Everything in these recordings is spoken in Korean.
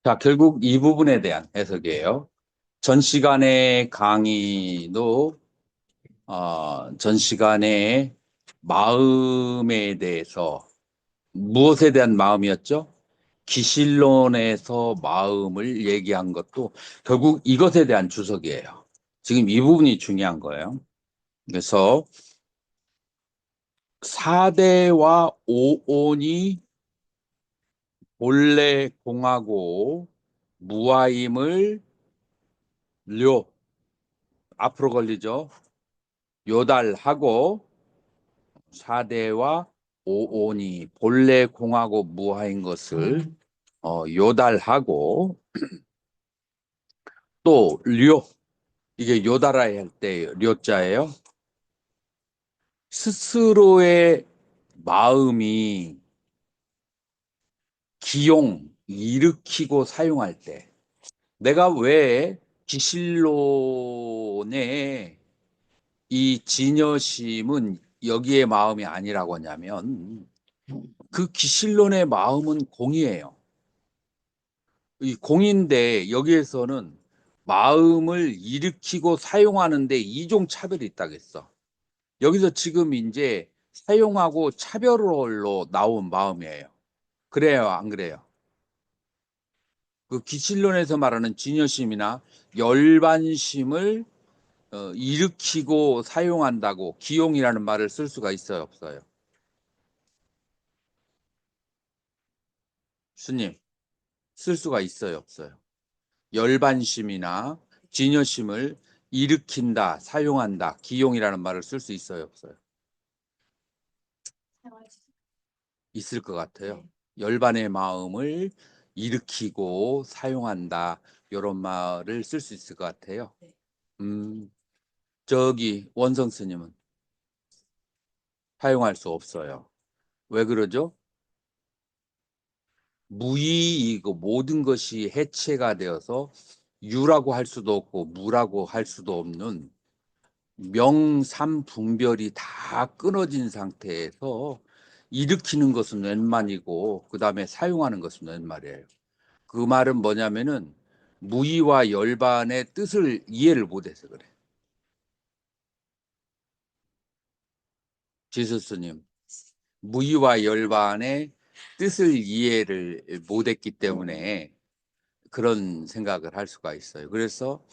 자, 결국 이 부분에 대한 해석이에요. 전 시간의 강의도 전 시간에 마음에 대해서 무엇에 대한 마음이었죠? 기실론에서 마음을 얘기한 것도 결국 이것에 대한 주석이에요. 지금 이 부분이 중요한 거예요. 그래서 4대와 5온이 본래 공하고 무아임을 료 앞으로 걸리죠. 요달하고 4대와 5온이 본래 공하고 무아인 것을 요달하고 또 료 이게 요달아야 할 때 료자예요. 스스로의 마음이 기용 일으키고 사용할 때 내가 왜 기실론의 이 진여심은 여기에 마음이 아니라고 하냐면 그 기실론의 마음은 공이에요. 이 공인데 여기에서는 마음을 일으키고 사용하는데 이종 차별이 있다겠어. 여기서 지금 이제 사용하고 차별로 나온 마음이에요. 그래요, 안 그래요? 그 기실론에서 말하는 진여심이나 열반심을 일으키고 사용한다고 기용이라는 말을 쓸 수가 있어요, 없어요? 스님, 쓸 수가 있어요, 없어요? 열반심이나 진여심을 일으킨다, 사용한다, 기용이라는 말을 쓸 수 있어요, 없어요? 있을 것 같아요. 열반의 마음을 일으키고 사용한다, 이런 말을 쓸 수 있을 것 같아요. 음, 저기 원성 스님은 사용할 수 없어요. 왜 그러죠? 무의이고 모든 것이 해체가 되어서 유라고 할 수도 없고 무라고 할 수도 없는 명삼분별이 다 끊어진 상태에서 일으키는 것은 웬만이고 그 다음에 사용하는 것은 웬말이에요. 그 말은 뭐냐면은 무의와 열반의 뜻을 이해를 못해서 그래. 지수스님, 무의와 열반의 뜻을 이해를 못했기 때문에 그런 생각을 할 수가 있어요. 그래서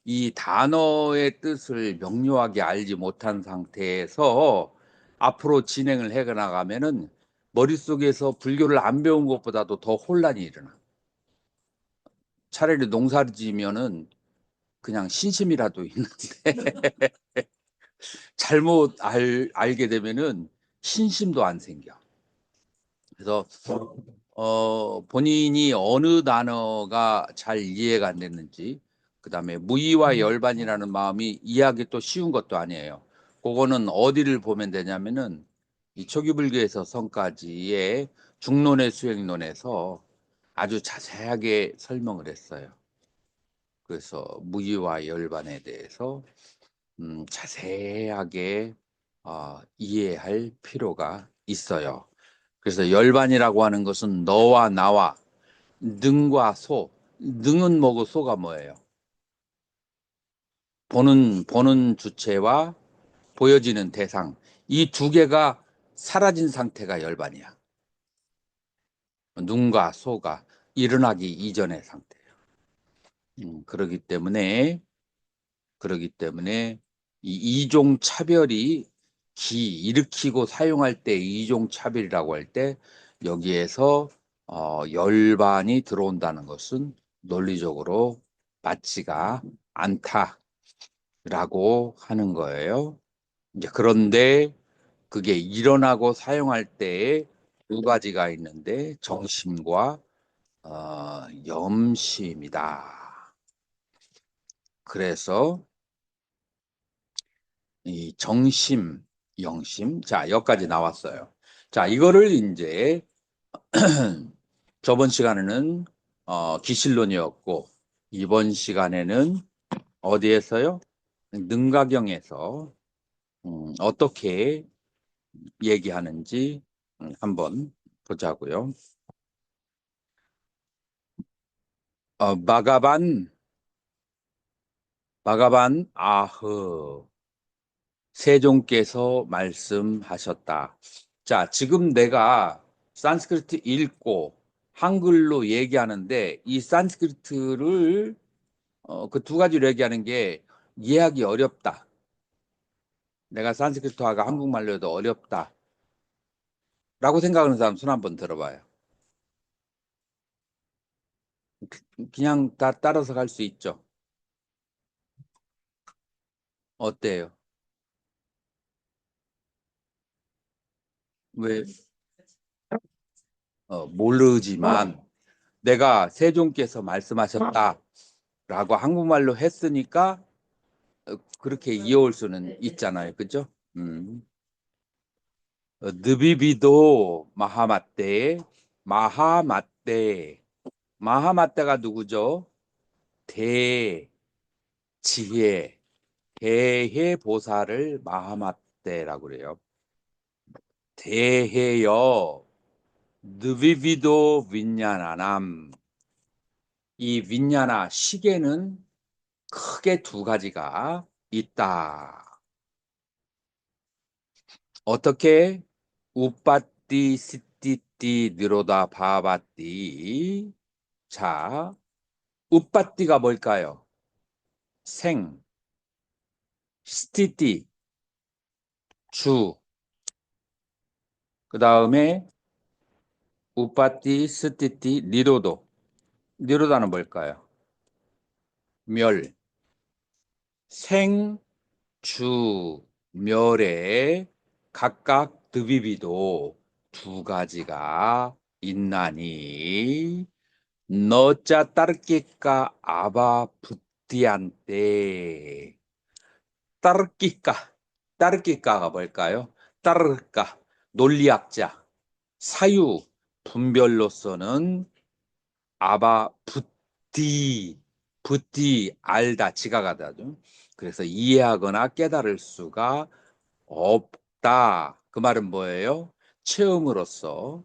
이 단어의 뜻을 명료하게 알지 못한 상태에서 앞으로 진행을 해 나가면은 머릿속에서 불교를 안 배운 것보다도 더 혼란이 일어나. 차라리 농사를 지면은 그냥 신심이라도 있는데 잘못 알게 되면은 신심도 안 생겨. 그래서 본인이 어느 단어가 잘 이해가 안 됐는지, 그 다음에 무의와 열반이라는 마음이 이해하기 또 쉬운 것도 아니에요. 그거는 어디를 보면 되냐면은 이 초기불교에서 성까지의 중론의 수행론에서 아주 자세하게 설명을 했어요. 그래서 무의와 열반에 대해서 자세하게 이해할 필요가 있어요. 그래서 열반이라고 하는 것은 너와 나와 능과 소, 능은 뭐고 소가 뭐예요? 보는 주체와 보여지는 대상, 이 두 개가 사라진 상태가 열반이야. 능과 소가 일어나기 이전의 상태예요. 그러기 때문에 이 이종 차별이 일으키고 사용할 때 이종 차별이라고 할 때 여기에서 열반이 들어온다는 것은 논리적으로 맞지가 않다라고 하는 거예요. 이제 그런데 그게 일어나고 사용할 때에 두 가지가 있는데 정심과 염심이다. 그래서 이 정심, 영심. 자, 여기까지 나왔어요. 자, 이거를 이제 저번 시간에는 기실론이었고 이번 시간에는 어디에서요? 능가경에서 어떻게 얘기하는지 한번 보자고요. 마가반, 마가반, 아흐. 세종께서 말씀하셨다. 자, 지금 내가 산스크리트 읽고 한글로 얘기하는데 이 산스크리트를 그 두 가지로 얘기하는 게 이해하기 어렵다. 내가 산스크리트어가 한국말로 해도 어렵다. 라고 생각하는 사람 손 한번 들어봐요. 그냥 다 따라서 갈 수 있죠. 어때요? 왜? 모르지만 내가 세종께서 말씀하셨다라고 한국말로 했으니까 그렇게 이어올 수는 있잖아요. 그죠? 음. 느비비도 마하마떼, 마하마떼. 마하마떼가 누구죠? 대지혜, 대해보살을 마하마떼라고 그래요. 대해여, 느비비도 윈냐나남. 이 윈냐나 시계는 크게 두 가지가 있다. 어떻게? 우빠띠, 시띠띠, 느로다, 바바띠. 자, 우빠띠가 뭘까요? 생, 스티띠, 주. 그 다음에 우빠띠, 스티띠, 니로도. 니로다는 뭘까요? 멸. 생, 주, 멸에 각각 드비비도 두 가지가 있나니 너자 따르끼까 아바 붓디안테 따르끼까 따르끼까가 뭘까요? 따르까 논리학자 사유 분별로서는 아바 붓디 알다 지각하다죠. 그래서 이해하거나 깨달을 수가 없다. 그 말은 뭐예요? 체험으로서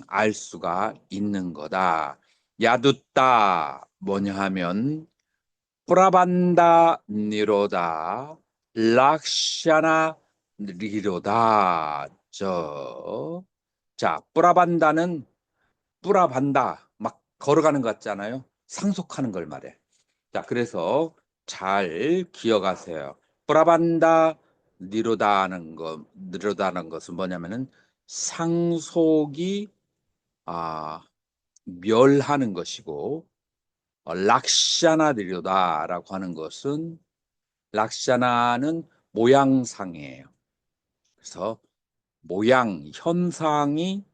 알 수가 있는 거다. 야두따 뭐냐 하면 프라반다 니로다 락샤나 리로다 자 프라반다는 뿌라반다 막 걸어가는 것 같잖아요. 상속하는 걸 말해. 자 그래서 잘 기억하세요. 뿌라반다 니로다는 것은 뭐냐면은 상속이 멸하는 것이고 락샤나드리다라고 하는 것은 락샤나는 모양상이에요. 그래서 모양 현상이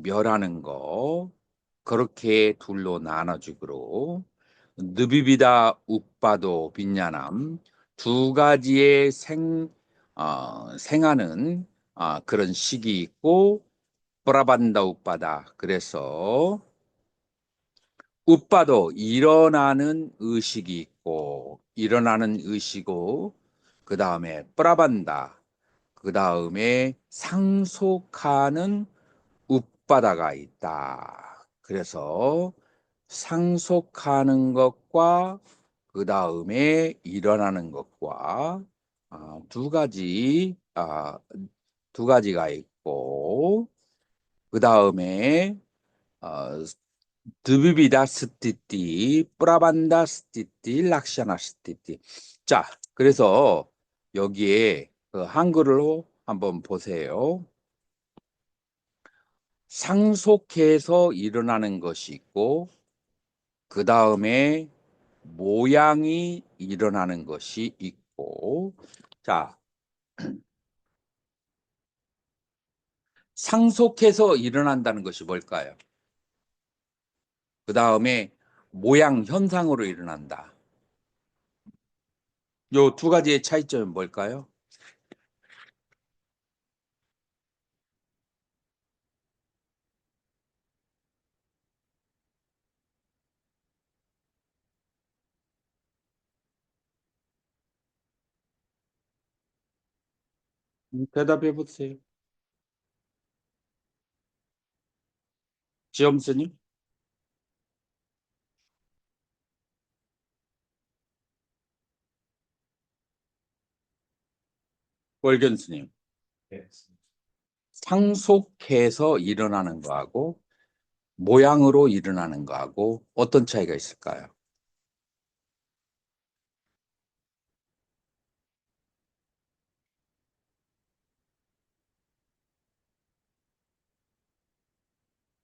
멸하는 거 그렇게 둘로 나눠주기로 느비비다 우빠도 빈야남 두 가지의 생하는 그런 식이 있고 브라반다 우빠다 그래서 웃바도 일어나는 의식이 있고 일어나는 의식고 그 다음에 뿌라반다 그 다음에 상속하는 웃바다가 있다. 그래서 상속하는 것과 그 다음에 일어나는 것과 두 가지 두 가지가 있고 그 다음에 드비비다 스티띠, 프라반다 스티띠, 락샤나 스티띠. 자, 그래서 여기에 그 한글로 한번 보세요. 상속해서 일어나는 것이 있고, 그 다음에 모양이 일어나는 것이 있고, 자, 상속해서 일어난다는 것이 뭘까요? 그 다음에 모양 현상으로 일어난다. 요 두 가지의 차이점은 뭘까요? 대답해 보세요. 지엄스님? 월견 스님. 네. 상속해서 일어나는 거하고 모양으로 일어나는 거하고 어떤 차이가 있을까요?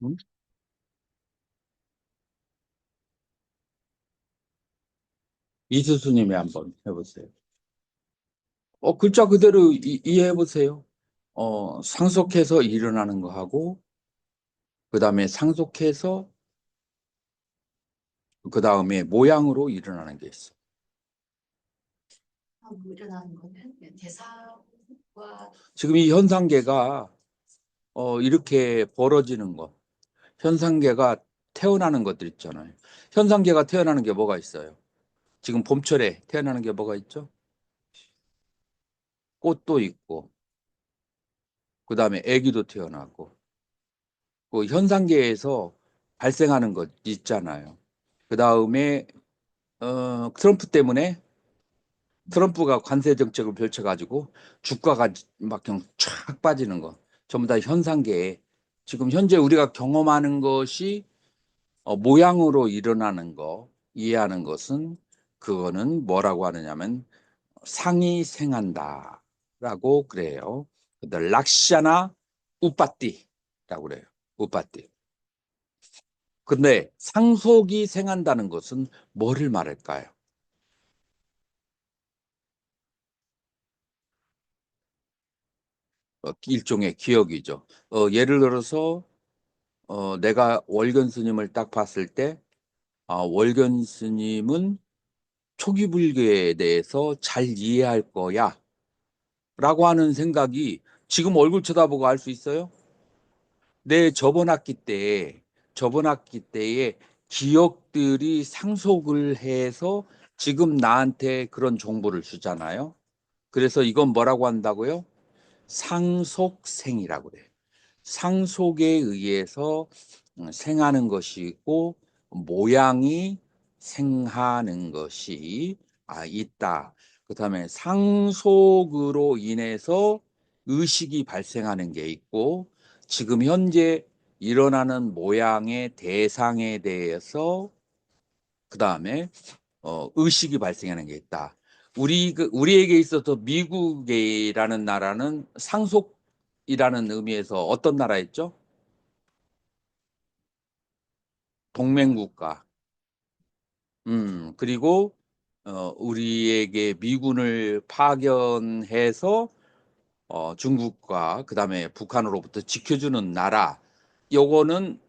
음? 이수수님이 한번 해보세요. 글자 그대로 이해해 보세요. 상속해서 일어나는 거하고 그 다음에 상속해서 그 다음에 모양으로 일어나는 게 있어. 일어나는 거는 대사와 지금 이 현상계가 이렇게 벌어지는 것, 현상계가 태어나는 것들 있잖아요. 현상계가 태어나는 게 뭐가 있어요? 지금 봄철에 태어나는 게 뭐가 있죠? 꽃도 있고, 그 다음에 아기도 태어나고, 그 현상계에서 발생하는 것 있잖아요. 그 다음에 트럼프 때문에 트럼프가 관세 정책을 펼쳐가지고 주가가 막 그냥 쫙 빠지는 거 전부 다 현상계에 지금 현재 우리가 경험하는 것이 모양으로 일어나는 거 이해하는 것은 그거는 뭐라고 하느냐면 상이 생한다라고 그래요. 락샤나 우빠띠라고 그래요. 우빠띠. 근데 상속이 생한다는 것은 뭐를 말할까요? 일종의 기억이죠. 예를 들어서 내가 월견 스님을 딱 봤을 때 월견 스님은 초기 불교에 대해서 잘 이해할 거야 라고 하는 생각이 지금 얼굴 쳐다보고 알 수 있어요? 내 저번 학기 때의 기억들이 상속을 해서 지금 나한테 그런 정보를 주잖아요. 그래서 이건 뭐라고 한다고요? 상속생이라고 그래요. 상속에 의해서 생하는 것이고 모양이 생하는 것이 있다. 그다음에 상속으로 인해서 의식이 발생하는 게 있고 지금 현재 일어나는 모양의 대상에 대해서 그다음에 의식이 발생하는 게 있다. 우리에게 있어서 미국이라는 나라는 상속이라는 의미에서 어떤 나라였죠? 동맹국가. 그리고 우리에게 미군을 파견해서 중국과 그다음에 북한으로부터 지켜주는 나라. 요거는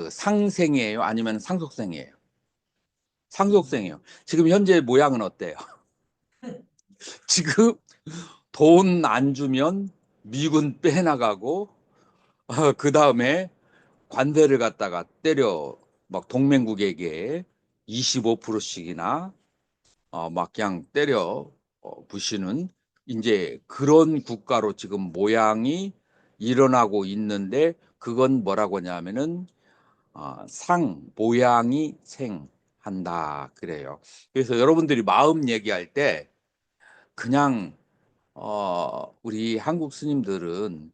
상생이에요? 아니면 상속생이에요? 상속생이에요. 지금 현재 모양은 어때요? 지금 돈 안 주면 미군 빼나가고 그 다음에 관세를 갖다가 때려 막 동맹국에게 25%씩이나 막 그냥 때려 부시는 이제 그런 국가로 지금 모양이 일어나고 있는데 그건 뭐라고 하냐면은 모양이 생한다 그래요. 그래서 여러분들이 마음 얘기할 때 그냥 우리 한국 스님들은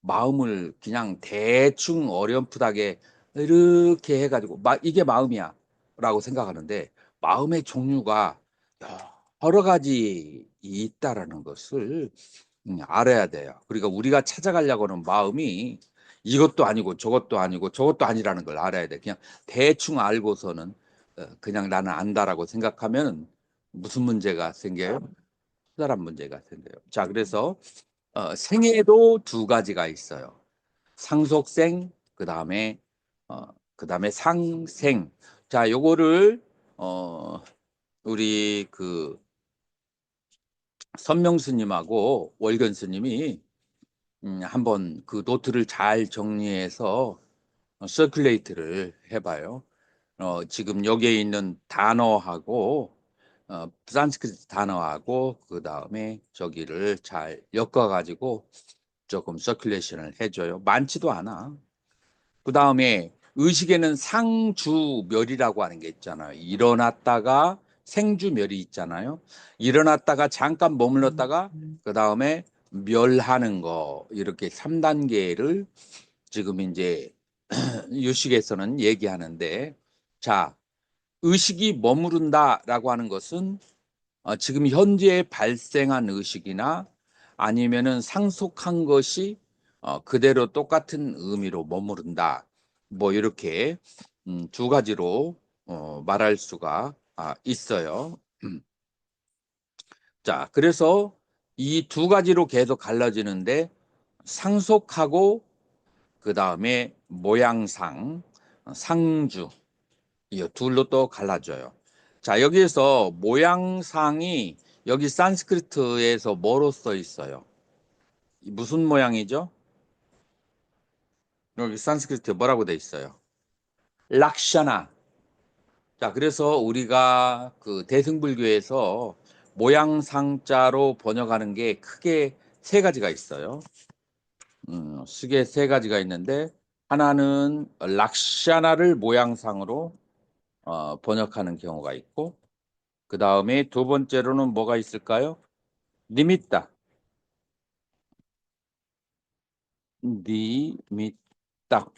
마음을 그냥 대충 어렴풋하게 이렇게 해가지고 이게 마음이야 라고 생각하는데 마음의 종류가 여러 가지 있다라는 것을 알아야 돼요. 그러니까 우리가 찾아가려고 하는 마음이 이것도 아니고 저것도 아니고 저것도 아니라는 걸 알아야 돼. 그냥 대충 알고서는 그냥 나는 안다라고 생각하면 무슨 문제가 생겨요? 특별한 문제가 생겨요. 자, 그래서 생애도 두 가지가 있어요. 상속생, 그다음에 상생. 자, 요거를 우리 그 선명 스님하고 월견 스님이 한번 그 노트를 잘 정리해서 서큘레이트를 해봐요. 지금 여기에 있는 단어하고 산스크리트 단어하고 그 다음에 저기를 잘 엮어가지고 조금 서큘레이션을 해줘요. 많지도 않아. 그 다음에 의식에는 상주멸이라고 하는 게 있잖아요. 일어났다가 생주멸이 있잖아요. 일어났다가 잠깐 머물렀다가 그 다음에 멸하는 거, 이렇게 3단계를 지금 이제 유식에서는 얘기하는데, 자, 의식이 머무른다라고 하는 것은 지금 현재 발생한 의식이나 아니면은 상속한 것이 그대로 똑같은 의미로 머무른다. 뭐 이렇게 두 가지로 말할 수가 있어요. 자, 그래서 이 두 가지로 계속 갈라지는데, 상속하고 그 다음에 모양상, 상주, 이 둘로 또 갈라져요. 자, 여기에서 모양상이 여기 산스크리트에서 뭐로 써 있어요? 무슨 모양이죠? 여기 산스크리트에 뭐라고 돼 있어요? 락샤나. 자, 그래서 우리가 그 대승불교에서 모양상자로 번역하는 게 크게 세 가지가 있어요. 크게 세 가지가 있는데, 하나는 락샤나를 모양상으로 번역하는 경우가 있고, 그 다음에 두 번째로는 뭐가 있을까요? 니미따. 니미따.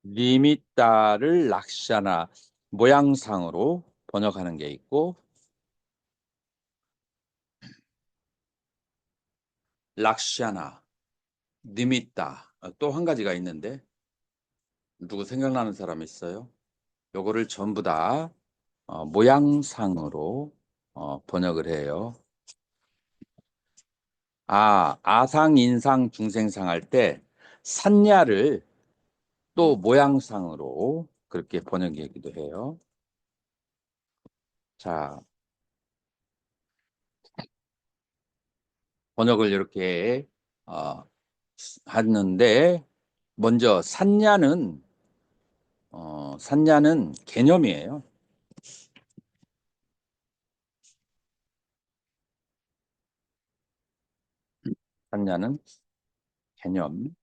니미따를 락샤나 모양상으로 번역하는 게 있고, 락샤나, 니미따. 또 한 가지가 있는데, 누구 생각나는 사람 있어요? 요거를 전부 다 모양상으로 번역을 해요. 아상, 인상, 중생상 할 때 산야를 또 모양상으로 그렇게 번역하기도 해요. 자, 번역을 이렇게 어, 하는데, 먼저 산야는 개념이에요. 산야는 개념.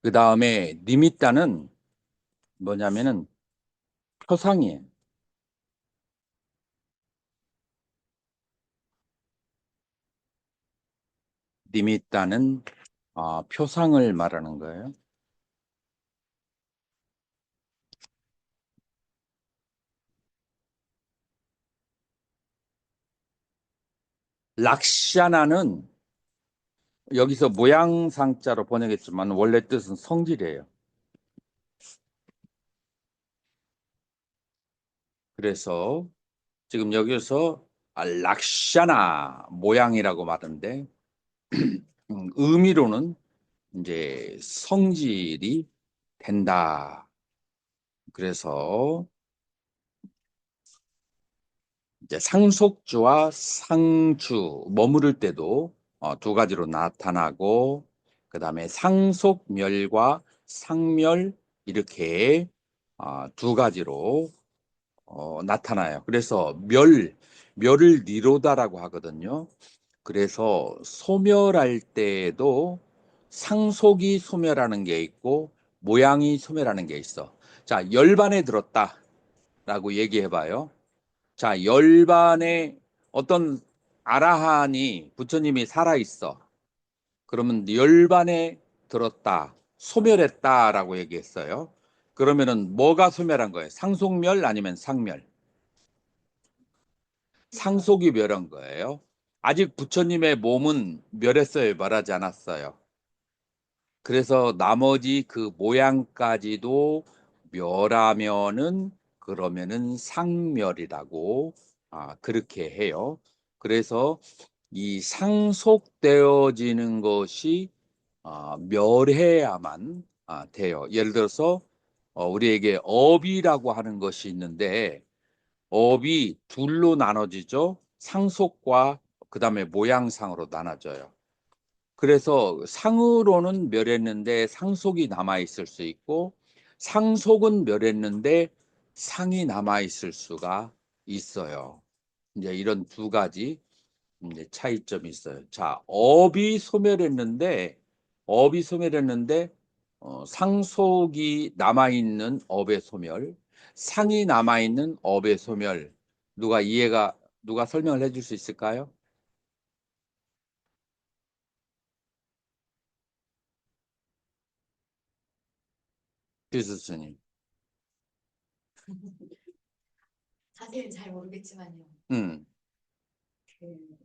그 다음에 니미따는 뭐냐면은 표상이에요. 니미따는 표상을 말하는 거예요. 락샤나는 여기서 모양상자로 번역했지만 원래 뜻은 성질이에요. 그래서 지금 여기서 락샤나 모양이라고 말하는데, 의미로는 이제 성질이 된다. 그래서 이제 상속주와 상주 머무를 때도 두 가지로 나타나고, 그 다음에 상속멸과 상멸, 이렇게 두 가지로 나타나요. 그래서 멸을 니로다라고 하거든요. 그래서 소멸할 때에도 상속이 소멸하는 게 있고 모양이 소멸하는 게 있어. 자, 열반에 들었다라고 얘기해 봐요. 자, 열반에 어떤 아라한이 부처님이 살아 있어. 그러면 열반에 들었다, 소멸했다라고 얘기했어요. 그러면은 뭐가 소멸한 거예요? 상속멸 아니면 상멸? 상속이 멸한 거예요. 아직 부처님의 몸은 멸했어요, 멸하지 않았어요? 그래서 나머지 그 모양까지도 멸하면은, 그러면은 상멸이라고 그렇게 해요. 그래서 이 상속되어지는 것이 멸해야만 돼요. 예를 들어서 우리에게 업이라고 하는 것이 있는데, 업이 둘로 나눠지죠. 상속과 그 다음에 모양상으로 나눠져요. 그래서 상으로는 멸했는데 상속이 남아 있을 수 있고, 상속은 멸했는데 상이 남아 있을 수가 있어요. 이제 이런 두 가지 이제 차이점이 있어요. 자, 업이 소멸했는데 업이 소멸했는데 상속이 남아있는 업의 소멸, 상이 남아있는 업의 소멸. 누가 설명을 해줄 수 있을까요? 교수님. 자세히는 잘 모르겠지만요. 음, 그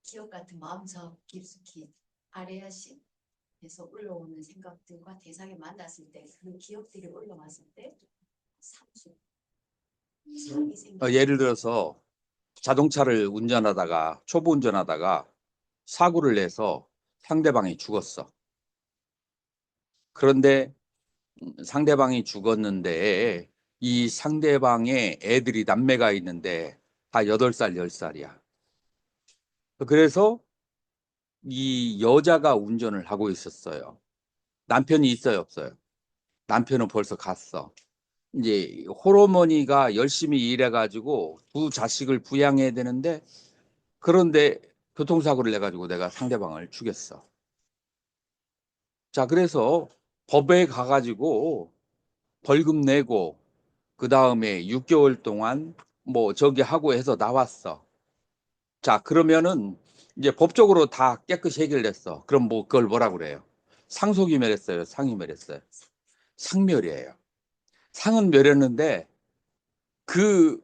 기억 같은 마음속 깊숙이 아래야식에서 올라오는 생각들과 대상이 만났을 때 그 기억들이 올라왔을 때 상수 상이 예를 들어서 자동차를 운전하다가, 초보 운전하다가 사고를 내서 상대방이 죽었어. 그런데 상대방이 죽었는데 이 상대방의 애들이 남매가 있는데 다 8살, 10살이야. 그래서 이 여자가 운전을 하고 있었어요. 남편이 있어요, 없어요? 남편은 벌써 갔어. 이제 홀어머니가 열심히 일해가지고 두 자식을 부양해야 되는데 그런데 교통사고를 내가지고 내가 상대방을 죽였어. 자, 그래서 법에 가가지고 벌금 내고 그 다음에 6개월 동안 뭐 저기 하고 해서 나왔어. 자, 그러면은 이제 법적으로 다 깨끗이 해결됐어. 그럼 뭐 그걸 뭐라 그래요? 상속이 멸했어요? 상이 멸했어요? 상멸이에요. 상은 멸했는데 그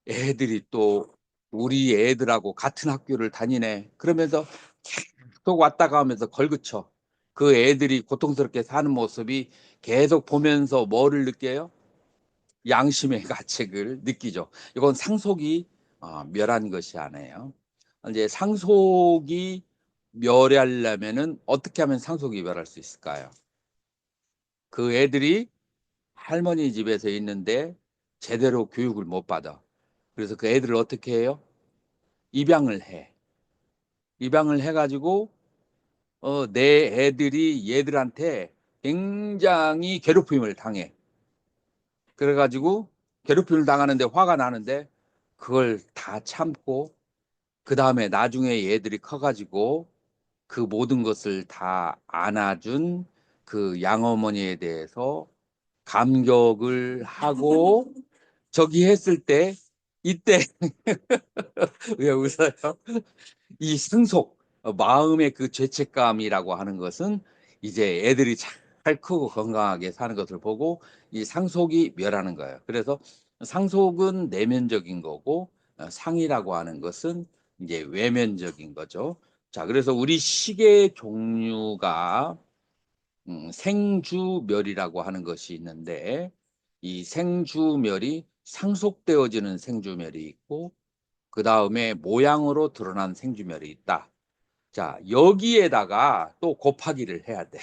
애들이 또 우리 애들하고 같은 학교를 다니네. 그러면서 계속 왔다가 하면서 걸그쳐. 그 애들이 고통스럽게 사는 모습이 계속 보면서 뭐를 느껴요? 양심의 가책을 느끼죠. 이건 상속이 멸한 것이 아니에요. 이제 상속이 멸하려면은 어떻게 하면 상속이 멸할 수 있을까요? 그 애들이 할머니 집에서 있는데 제대로 교육을 못 받아. 그래서 그 애들을 어떻게 해요? 입양을 해. 입양을 해가지고 내 애들이 얘들한테 굉장히 괴롭힘을 당해. 그래가지고 괴롭힘을 당하는데 화가 나는데 그걸 다 참고 그 다음에 나중에 얘들이 커가지고 그 모든 것을 다 안아준 그 양어머니에 대해서 감격을 하고 저기 했을 때 이때 왜 웃어요? 이 상속, 마음의 그 죄책감이라고 하는 것은 이제 애들이 잘 크고 건강하게 사는 것을 보고 이 상속이 멸하는 거예요. 그래서 상속은 내면적인 거고 상이라고 하는 것은 이제 외면적인 거죠. 자, 그래서 우리 시계의 종류가 생주멸이라고 하는 것이 있는데 이 생주멸이 상속되어지는 생주멸이 있고 그 다음에 모양으로 드러난 생주멸이 있다. 자, 여기에다가 또 곱하기를 해야 돼.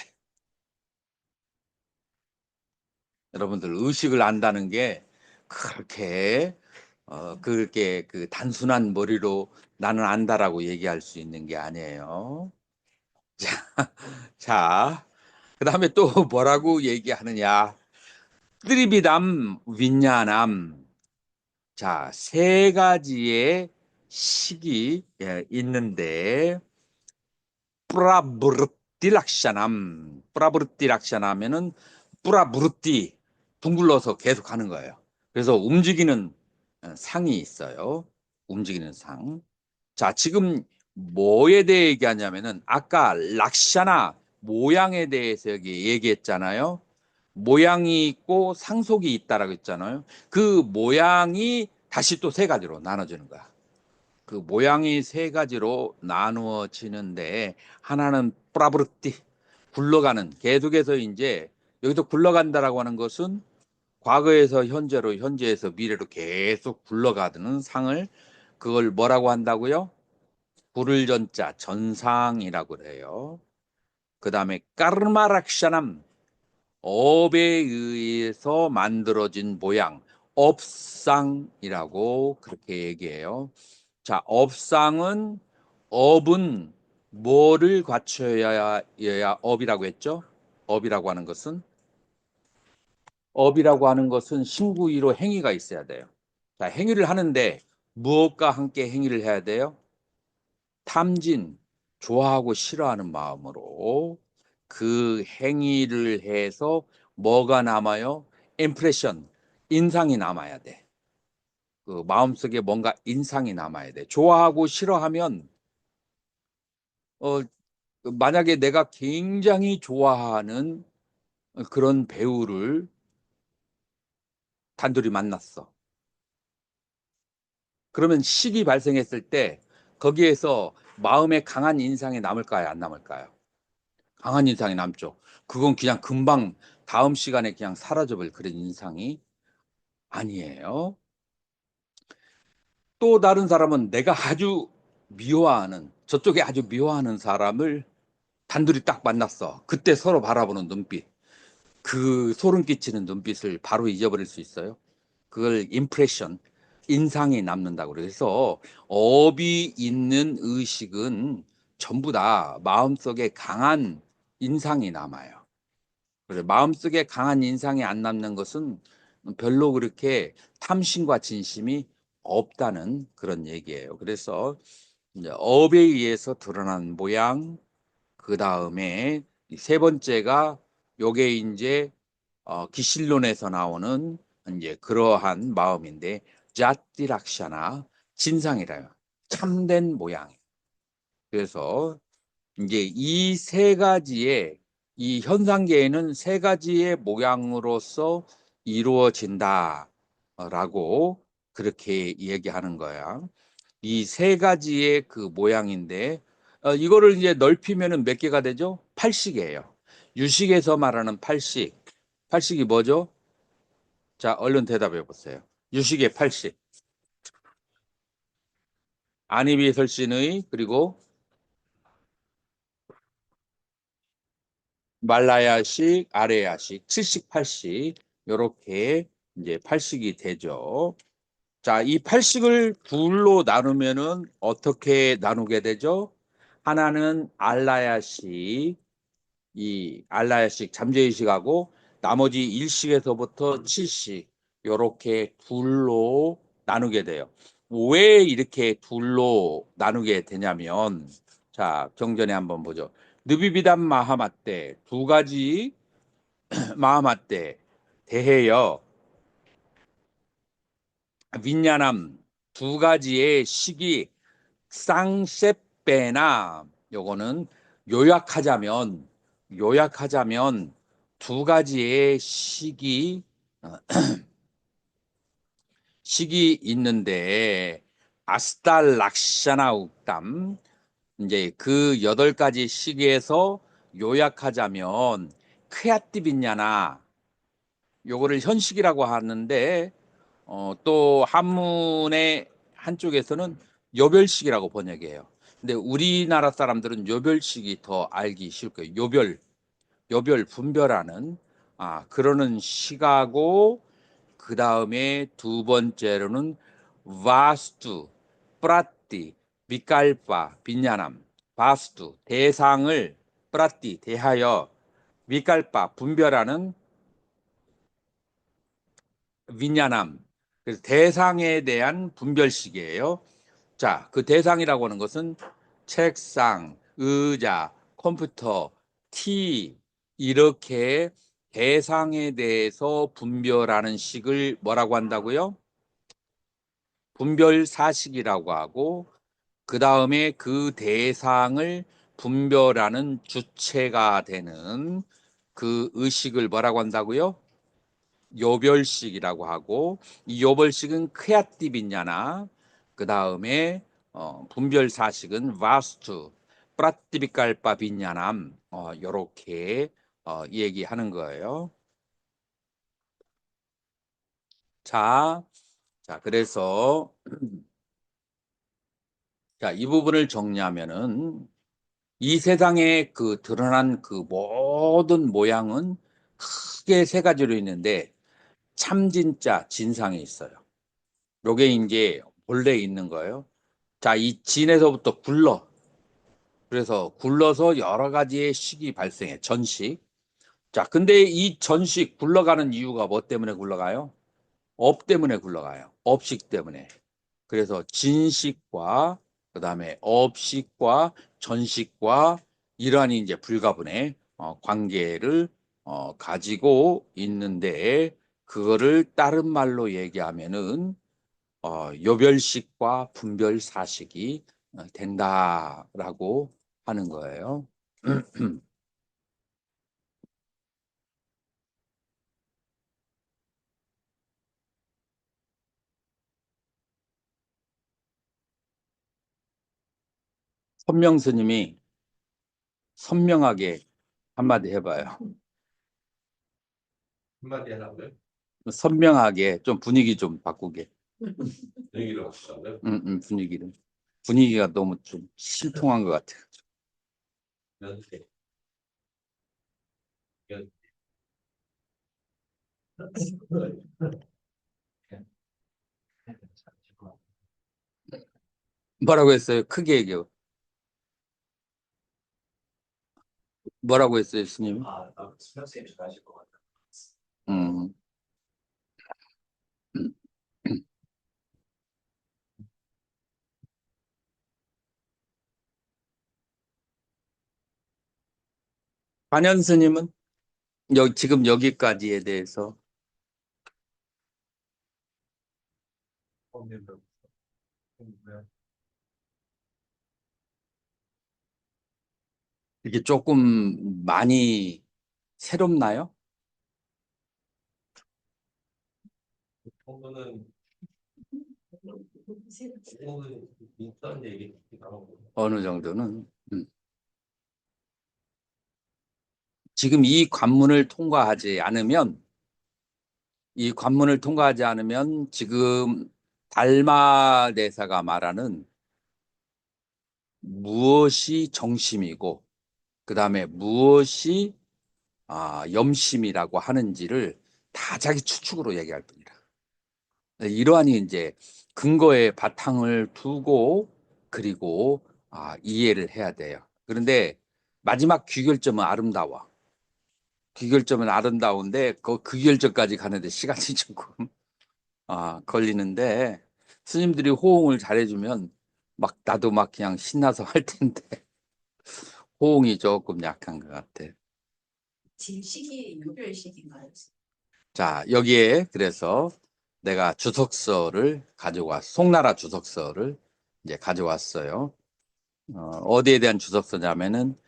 여러분들 의식을 안다는 게 그렇게 그렇게 그 단순한 머리로 나는 안다라고 얘기할 수 있는 게 아니에요. 자, 그다음에 또 뭐라고 얘기하느냐? 트리비담 윈냐남. 자, 세 가지의 식이 있는데 뿌라부르띠락샤남. 뿌라부르띠락샤나면은 뿌라부르띠 둥글러서 계속 하는 거예요. 그래서 움직이는 상이 있어요. 움직이는 상. 자, 지금 뭐에 대해 얘기하냐면은 아까 락샤나 모양에 대해서 여기 얘기했잖아요. 모양이 있고 상속이 있다라고 했잖아요. 그 모양이 다시 또 세 가지로 나눠지는 거야. 그 모양이 세 가지로 나누어지는데 하나는 프라브르티 굴러가는 계속해서 이제 여기서 굴러간다라고 하는 것은 과거에서 현재로 현재에서 미래로 계속 굴러가는 상을 그걸 뭐라고 한다고요? 불을 전자 전상이라고 그래요. 그 다음에 까르마락샤남 업에 의해서 만들어진 모양 업상이라고 그렇게 얘기해요. 자, 업은 뭐를 갖춰야 업이라고 했죠? 업이라고 하는 것은 신구이로 행위가 있어야 돼요. 자, 행위를 하는데 무엇과 함께 행위를 해야 돼요? 탐진, 좋아하고 싫어하는 마음으로. 그 행위를 해서 뭐가 남아요? 임프레션, 인상이 남아야 돼. 그 마음속에 뭔가 인상이 남아야 돼. 좋아하고 싫어하면 어 만약에 내가 굉장히 좋아하는 그런 배우를 단둘이 만났어. 그러면 식이 발생했을 때 거기에서 마음에 강한 인상이 남을까요? 안 남을까요? 강한 인상이 남죠. 그건 그냥 금방 다음 시간에 그냥 사라져버릴 그런 인상이 아니에요. 또 다른 사람은 내가 아주 미워하는, 저쪽에 아주 미워하는 사람을 단둘이 딱 만났어. 그때 서로 바라보는 눈빛, 그 소름 끼치는 눈빛을 바로 잊어버릴 수 있어요. 그걸 임프레션, 인상이 남는다고 그래서 업이 있는 의식은 전부 다 마음속에 강한 인상이 남아요. 그래서 마음속에 강한 인상이 안 남는 것은 별로 그렇게 탐심과 진심이 없다는 그런 얘기예요. 그래서 이제 업에 의해서 드러난 모양, 그 다음에 세 번째가 요게 이제 기실론에서 나오는 이제 그러한 마음인데 자띠락샤나 진상이라요. 참된 모양. 그래서 이제 이 세 가지의 이 현상계에는 세 가지의 모양으로서 이루어진다라고 그렇게 얘기하는 거야. 이 세 가지의 그 모양인데 이거를 이제 넓히면은 몇 개가 되죠? 팔식이에요. 유식에서 말하는 팔식. 팔식이 뭐죠? 자, 얼른 대답해 보세요. 유식의 팔식. 안이비설신의 그리고 말라야식, 아레야식, 칠식, 팔식 요렇게 이제 팔식이 되죠. 자, 이 팔식을 둘로 나누면은 어떻게 나누게 되죠? 하나는 알라야식, 이 알라야식, 잠재의식하고 나머지 일식에서부터 칠식 요렇게 둘로 나누게 돼요. 왜 이렇게 둘로 나누게 되냐면 자, 경전에 한번 보죠. 느비비단 마하마떼 두 가지 마하마떼 대해여 빈야남 두 가지의 식이 쌍세빼나 요거는 요약하자면 요약하자면 두 가지의 식이 있는데 아스탈락샤나 욱담 이제 그 여덟 가지 식에서 요약하자면 크야띠빈야나 요거를 현식이라고 하는데 또 한문의 한쪽에서는 요별식이라고 번역해요. 근데 우리나라 사람들은 요별식이 더 알기 쉬울 거예요. 요별 분별하는 그러는 시가고 그 다음에 두 번째로는 바스투, 프라띠, 미칼파, 빈야남, 바스투 대상을 프라띠 대하여 미칼파 분별하는 빈야남 그래서 대상에 대한 분별식이에요. 자, 그 대상이라고 하는 것은 책상, 의자, 컴퓨터, 티 이렇게 대상에 대해서 분별하는 식을 뭐라고 한다고요? 분별사식이라고 하고 그 다음에 그 대상을 분별하는 주체가 되는 그 의식을 뭐라고 한다고요? 요별식이라고 하고 이 요별식은 크야띠빈야나 그 다음에 분별사식은 바스투 프라티비칼파 빈야남 요렇게 얘기하는 거예요. 자, 자 그래서 자, 이 부분을 정리하면은 이 세상에 그 드러난 그 모든 모양은 크게 세 가지로 있는데 참 진짜 진상이 있어요. 요게 이제 본래 있는 거예요. 자, 이 진에서부터 굴러. 그래서 굴러서 여러 가지의 식이 발생해. 전식. 자, 근데 이 전식 굴러가는 이유가 뭐 때문에 굴러가요? 업 때문에 굴러가요. 업식 때문에. 그래서 진식과 그다음에 업식과 전식과 이러한이 이제 불가분해. 관계를 가지고 있는데 그거를 다른 말로 얘기하면은 요별식과 분별사식이 된다라고 하는 거예요. 선명 스님이 선명하게 한마디 해봐요. 한마디 하라고요? 선명하게 좀 분위기 좀 바꾸게. 분위기를 바꾸라고요? 분위기를. 분위기가 너무 좀 신통한 것 같아요. 연습해. 뭐라고 했어요? 크게 얘기해요. 뭐라고 했어요, 스님? 수명쌤이 좋아하실 것 같아요. 음. 관현 스님은 지금 여기까지에 대해서 이게 조금 많이 새롭나요? 정도는 있던 얘기 나오고. 어느 정도는. 지금 이 관문을 통과하지 않으면 지금 달마 대사가 말하는 무엇이 정심이고 그다음에 무엇이 염심이라고 하는지를 다 자기 추측으로 얘기할 뿐이라. 이러한 이제 근거에 바탕을 두고 그리고 이해를 해야 돼요. 그런데 마지막 귀결점은 아름다워. 귀결점은 아름다운데 그 귀결점까지 가는데 시간이 조금 걸리는데 스님들이 호응을 잘해주면 막 나도 막 그냥 신나서 할 텐데 호응이 조금 약한 것 같아. 질식이 요별식인가요? 자, 여기에 그래서 내가 주석서를 가져왔어. 송나라 주석서를 이제 가져왔어요. 어디에 대한 주석서냐면은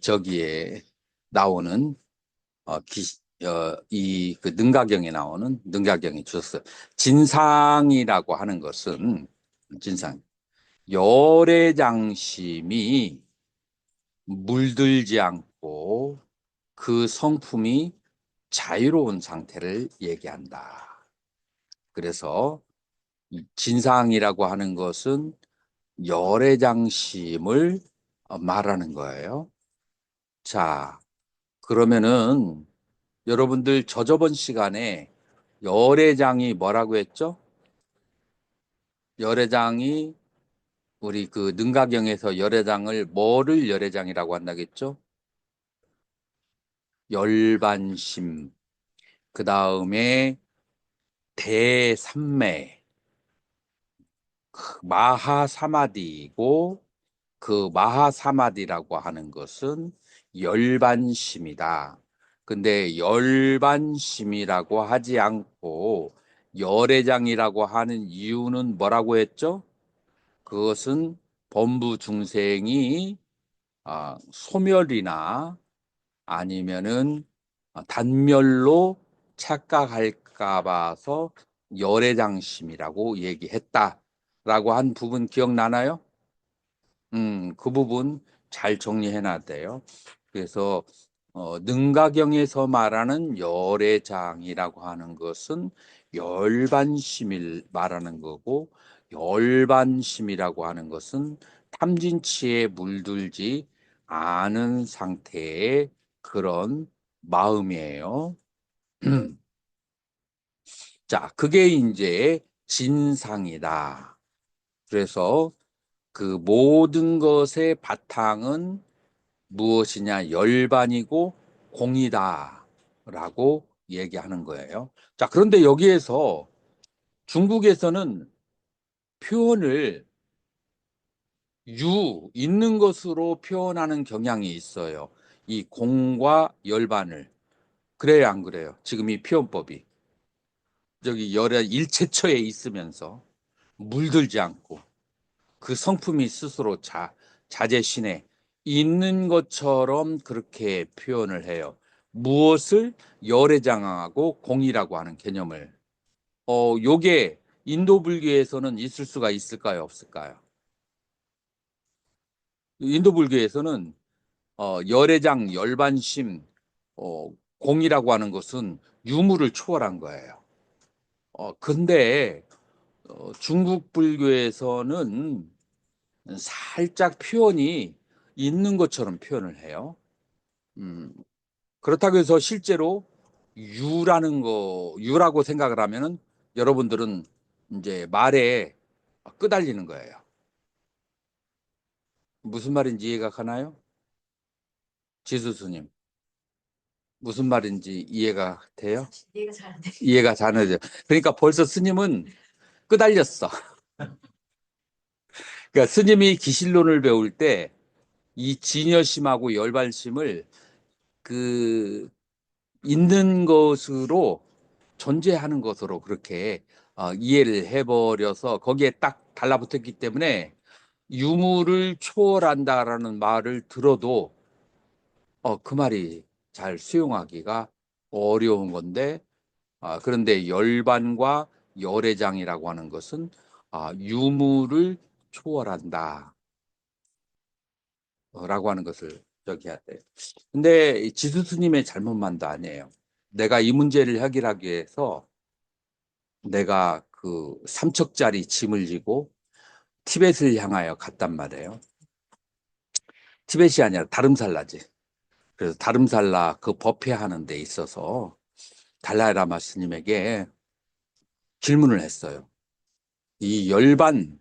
저기에 나오는 이 그 능가경에 나오는 능가경의 주석서. 진상이라고 하는 것은 진상. 열애장심이 물들지 않고 그 성품이 자유로운 상태를 얘기한다. 그래서 진상이라고 하는 것은 열애장심을 말하는 거예요. 자, 그러면은 여러분들 저저번 시간에 열애장이 뭐라고 했죠? 열애장이 우리 그 능가경에서 열애장을 뭐를 열애장이라고 한다겠죠? 열반심, 그 다음에 대삼매, 마하사마디이고 그 마하사마디라고 하는 것은 열반심이다. 근데 열반심이라고 하지 않고 열애장이라고 하는 이유는 뭐라고 했죠? 그것은 범부 중생이 소멸이나 아니면은 단멸로 착각할까 봐서 열애장심이라고 얘기했다라고 한 부분 기억나나요? 그 부분 잘 정리해 놨대요. 그래서 능가경에서 말하는 열애장이라고 하는 것은 열반심을 말하는 거고 열반심이라고 하는 것은 탐진치에 물들지 않은 상태의 그런 마음이에요. 자, 그게 이제 진상이다. 그래서 그 모든 것의 바탕은 무엇이냐? 열반이고 공이다라고 얘기하는 거예요. 자, 그런데 여기에서 중국에서는 표현을 있는 것으로 표현하는 경향이 있어요. 이 공과 열반을 그래요, 안 그래요? 지금 이 표현법이 저기 열의 일체처에 있으면서 물들지 않고 그 성품이 스스로 자재신에 있는 것처럼 그렇게 표현을 해요. 무엇을 열애장하고 공이라고 하는 개념을. 요게 인도 불교에서는 있을 수가 있을까요, 없을까요? 인도 불교에서는 열애장, 열반심, 어, 공이라고 하는 것은 유무를 초월한 거예요. 근데 중국 불교에서는 살짝 표현이 있는 것처럼 표현을 해요. 음, 그렇다고 해서 실제로 유라고 생각을 하면은 여러분들은 이제 말에 끄달리는 거예요. 무슨 말인지 이해가 가나요? 지수스님, 무슨 말인지 이해가 돼요? 이해가 잘 안 돼. 이해가 잘 안 돼요. 그러니까 벌써 스님은 끄달렸어. 그러니까 스님이 기실론을 배울 때 이 진여심하고 열반심을 그 있는 것으로 존재하는 것으로 그렇게 이해를 해버려서 거기에 딱 달라붙었기 때문에 유무를 초월한다라는 말을 들어도 그 말이 잘 수용하기가 어려운 건데 그런데 열반과 열애장이라고 하는 것은 유무를 초월한다 라고 하는 것을 저기 해야 돼요. 근데 지수 스님의 잘못만도 아니에요. 내가 이 문제를 해결하기 위해서 내가 그 삼척짜리 짐을 지고 티벳을 향하여 갔단 말이에요. 티벳이 아니라 다름살라지. 그래서 다름살라 그 법회하는 데 있어서 달라이라마 스님에게 질문을 했어요. 이 열반,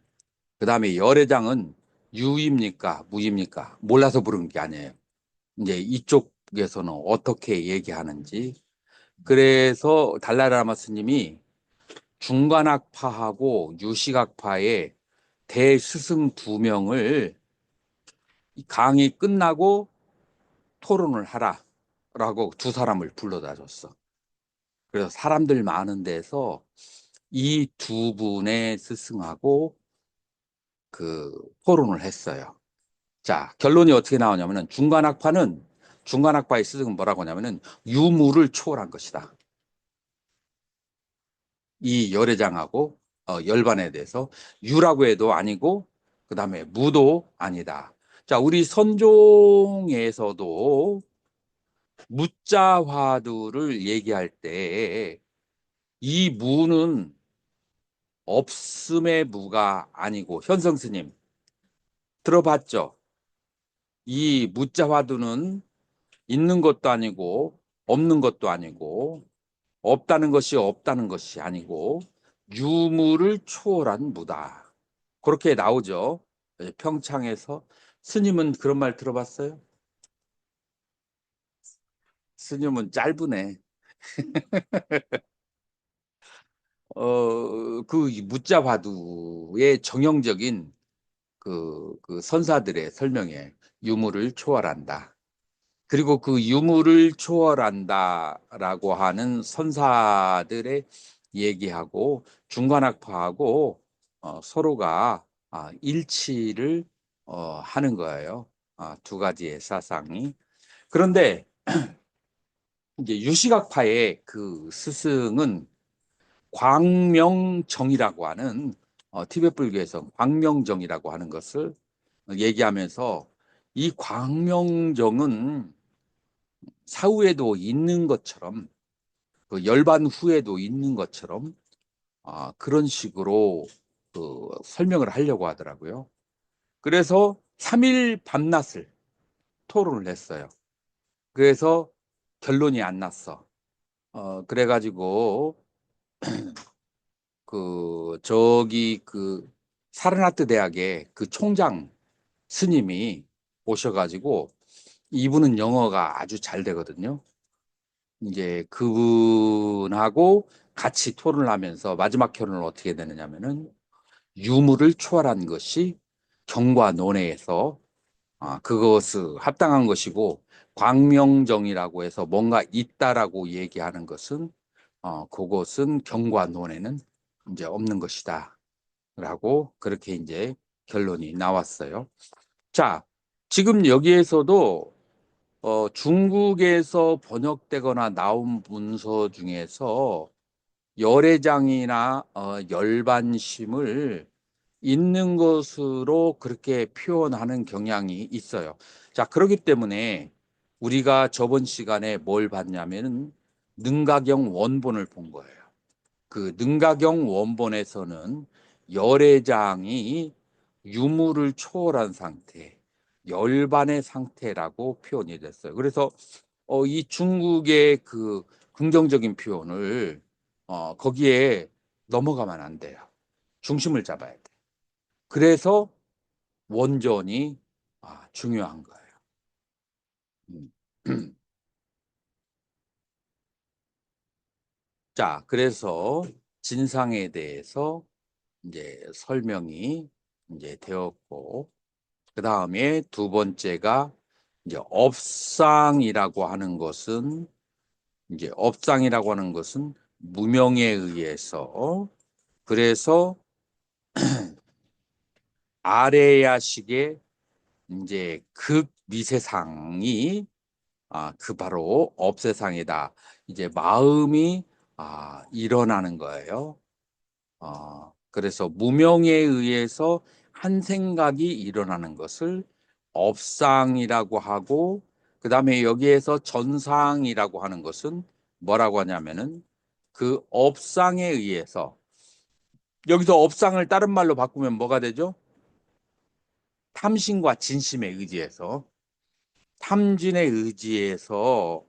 그 다음에 열애장은 유입니까? 무입니까? 몰라서 부른 게 아니에요. 이제 이쪽에서는 어떻게 얘기하는지. 그래서 달라이라마 스님이 중관학파하고 유식학파의 대스승 두 명을 강의 끝나고 토론을 하라라고 두 사람을 불러다 줬어. 그래서 사람들 많은 데서 이 두 분의 스승하고 그 토론을 했어요. 자, 결론이 어떻게 나오냐면은 중간학파의 스승은 뭐라고 하냐면은 유무를 초월한 것이다. 이 열애장하고 열반에 대해서 유라고 해도 아니고 그다음에 무도 아니다. 자, 우리 선종에서도 무자화두를 얘기할 때 이 무는 없음의 무가 아니고 현성 스님 들어봤죠? 이 무자화두는 있는 것도 아니고 없는 것도 아니고 없다는 것이 아니고 유무를 초월한 무다. 그렇게 나오죠. 평창에서 스님은 그런 말 들어봤어요? 스님은 짧으네. 그 무자화두의 정형적인 그 선사들의 설명에 유무를 초월한다. 그리고 그 유무를 초월한다라고 하는 선사들의 얘기하고 중간학파하고 서로가 일치를 하는 거예요. 두 가지의 사상이. 그런데 이제 유식학파의 그 스승은 광명정이라고 하는 티베트 불교에서 광명정이라고 하는 것을 얘기하면서 이 광명정은 사후에도 있는 것처럼 그 열반 후에도 있는 것처럼 그런 식으로 그 설명을 하려고 하더라고요. 그래서 3일 밤낮을 토론을 했어요. 그래서 결론이 안 났어. 그래가지고 그 사르나트 대학의 그 총장 스님이 오셔가지고 이분은 영어가 아주 잘 되거든요. 이제 그분하고 같이 토론을 하면서 마지막 결론은 어떻게 되느냐면은 유무를 초월한 것이 경과 논회에서 그것을 합당한 것이고 광명정이라고 해서 뭔가 있다라고 얘기하는 것은 그것은 경과론에는 이제 없는 것이다. 라고 그렇게 이제 결론이 나왔어요. 자, 지금 여기에서도 중국에서 번역되거나 나온 문서 중에서 열애장이나 열반심을 있는 것으로 그렇게 표현하는 경향이 있어요. 자, 그렇기 때문에 우리가 저번 시간에 뭘 봤냐면은 능가경 원본을 본 거예요. 그 능가경 원본에서는 열애장이 유무를 초월한 상태, 열반의 상태라고 표현이 됐어요. 그래서 이 중국의 그 긍정적인 표현을 거기에 넘어가면 안 돼요. 중심을 잡아야 돼. 그래서 원전이 중요한 거예요. 음. 자, 그래서 진상에 대해서 이제 설명이 이제 되었고, 그 다음에 두 번째가 이제 업상이라고 하는 것은 무명에 의해서, 그래서 아레야식의 이제 극미세상이 그 바로 업세상이다. 이제 마음이 일어나는 거예요. 그래서 무명에 의해서 한 생각이 일어나는 것을 업상이라고 하고, 그 다음에 여기에서 전상이라고 하는 것은 뭐라고 하냐면은 그 업상에 의해서, 여기서 업상을 다른 말로 바꾸면 뭐가 되죠? 탐심과 진심에 의지해서, 탐진에 의지해서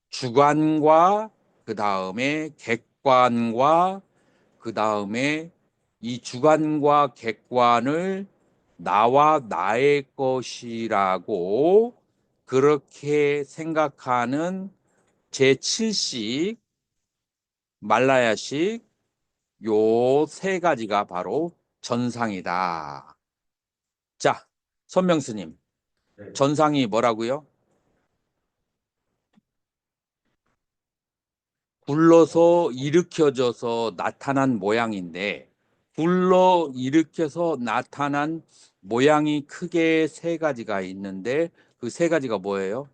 주관과 그 다음에 객관과 그 다음에 이 주관과 객관을 나와 나의 것이라고 그렇게 생각하는 제7식 말라야식 요 세 가지가 바로 전상이다. 자, 선명스님, 네. 전상이 뭐라고요? 굴러서 일으켜져서 나타난 모양인데, 굴러 일으켜서 나타난 모양이 크게 세 가지가 있는데 그 세 가지가 뭐예요?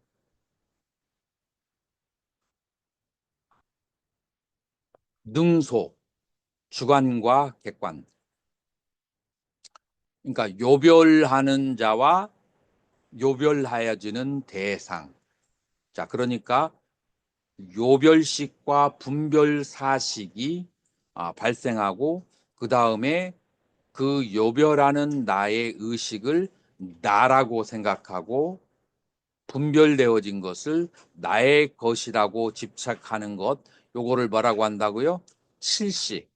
능소, 주관과 객관. 그러니까 요별하는 자와 요별하여지는 대상. 자, 그러니까 요별식과 분별사식이 발생하고, 그 다음에 그 요별하는 나의 의식을 나라고 생각하고 분별되어진 것을 나의 것이라고 집착하는 것, 요거를 뭐라고 한다고요? 칠식.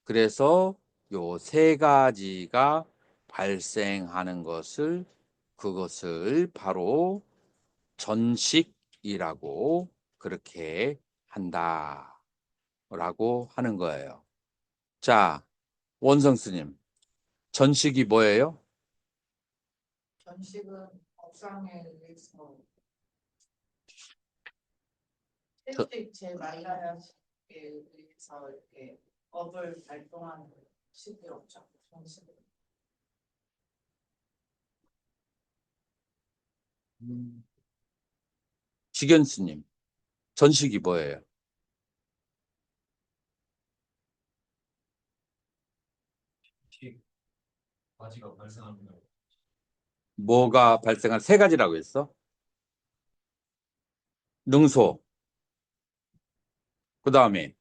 그래서 요 세 가지가 발생하는 그것을 바로 전식이라고 그렇게 한다라고 하는 거예요. 자, 원성 스님, 전식이 뭐예요? 전식은 업상에 의해서 저- 일찍 제말라야식에 의해서 이렇게 업을 발동하는 식이 없죠. 전식은. 지견 스님, 전식이 뭐예요? 식 가지가 발생합니다. 뭐가 발생한 세 가지라고 했어? 능소, 그 다음에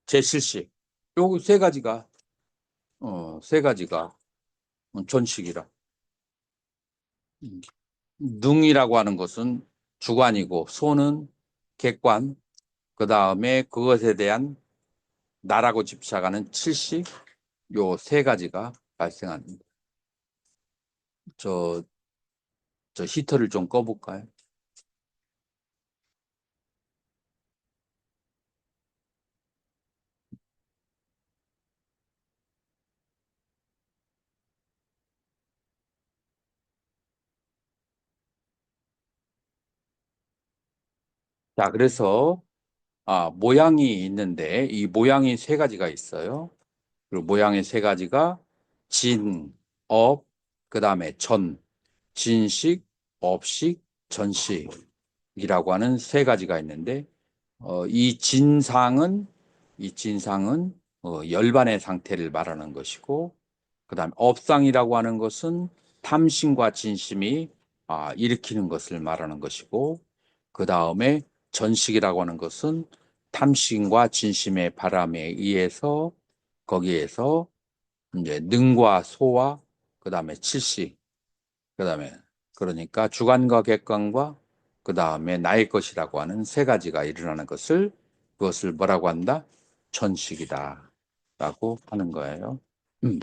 제실식. 요 세 가지가 전식이라. 음. 능이라고 하는 것은 주관이고, 소는 객관, 그 다음에 그것에 대한 나라고 집착하는 칠식, 요 세 가지가 발생합니다. 저, 저 히터를 좀 꺼볼까요? 자, 그래서 모양이 있는데 이 모양이 세 가지가 있어요. 그리고 모양의 세 가지가 진, 업, 그다음에 전, 진식, 업식, 전식이라고 하는 세 가지가 있는데 이 진상은 열반의 상태를 말하는 것이고 그다음에 업상이라고 하는 것은 탐심과 진심이 일으키는 것을 말하는 것이고 그다음에 전식이라고 하는 것은 탐심과 진심의 바람에 의해서 거기에서 이제 능과 소와 그다음에 칠식 그다음에 그러니까 주관과 객관과 그다음에 나의 것이라고 하는 세 가지가 일어나는 것을 그것을 뭐라고 한다? 전식이다라고 하는 거예요. 음.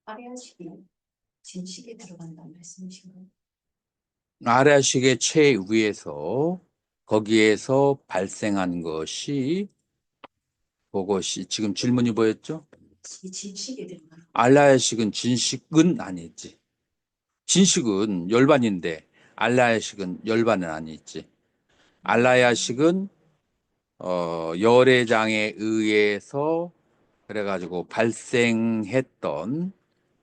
아래아식이 진식에 들어간다는 말씀이신가요? 아래식의 최위에서 거기에서 발생한 것이 그것이 지금 질문이 뭐였죠? 이 진식에 들어가는 알라야식은 진식은 아니지. 진식은 열반인데 알라야식은 열반은 아니지. 알라야식은 열애장에 의해서 그래가지고 발생했던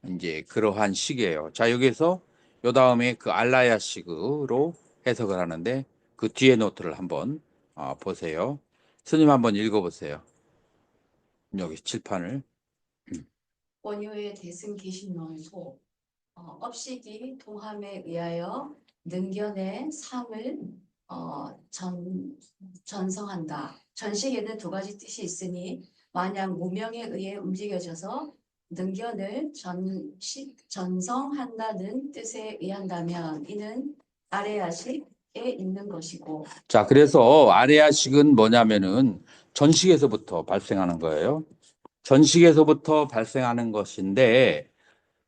이제 그러한 식이에요. 자, 여기서 요 다음에 그 알라야식으로 해석을 하는데 그 뒤에 노트를 한번 보세요. 스님 한번 읽어보세요. 여기 칠판을. 원효의 대승기신론소 업식이 통함에 의하여 능견의 삶을 전성한다. 전식에는 두 가지 뜻이 있으니 만약 무명에 의해 움직여져서 능견을 전성한다는 뜻에 의한다면 이는 아래아식에 있는 것이고 자, 그래서 아레아식은 뭐냐면은 전식에서부터 발생하는 거예요. 전식에서부터 발생하는 것인데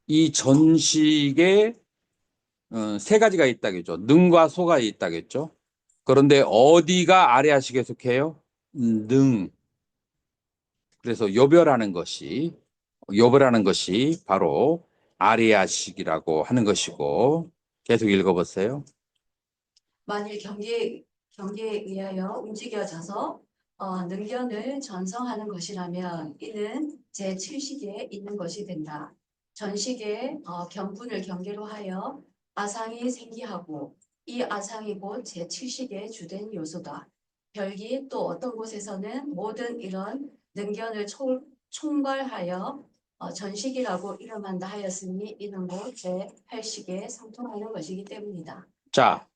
이 전식에 세 가지가 있다겠죠. 능과 소가 있다겠죠. 그런데 어디가 아레아식에 속해요? 능. 그래서 요별하는 것이 바로 아레아식이라고 하는 것이고 계속 읽어보세요. 만일 경계에 의하여 움직여져서 능견을 전성하는 것이라면 이는 제7식에 있는 것이 된다. 전식에 경분을 경계로 하여 아상이 생기하고 이 아상이 곧 제7식의 주된 요소다. 별기 또 어떤 곳에서는 모든 이런 능견을 총괄하여 전식이라고 이름한다 하였으니 이는 곧 제8식에 상통하는 것이기 때문이다. 자,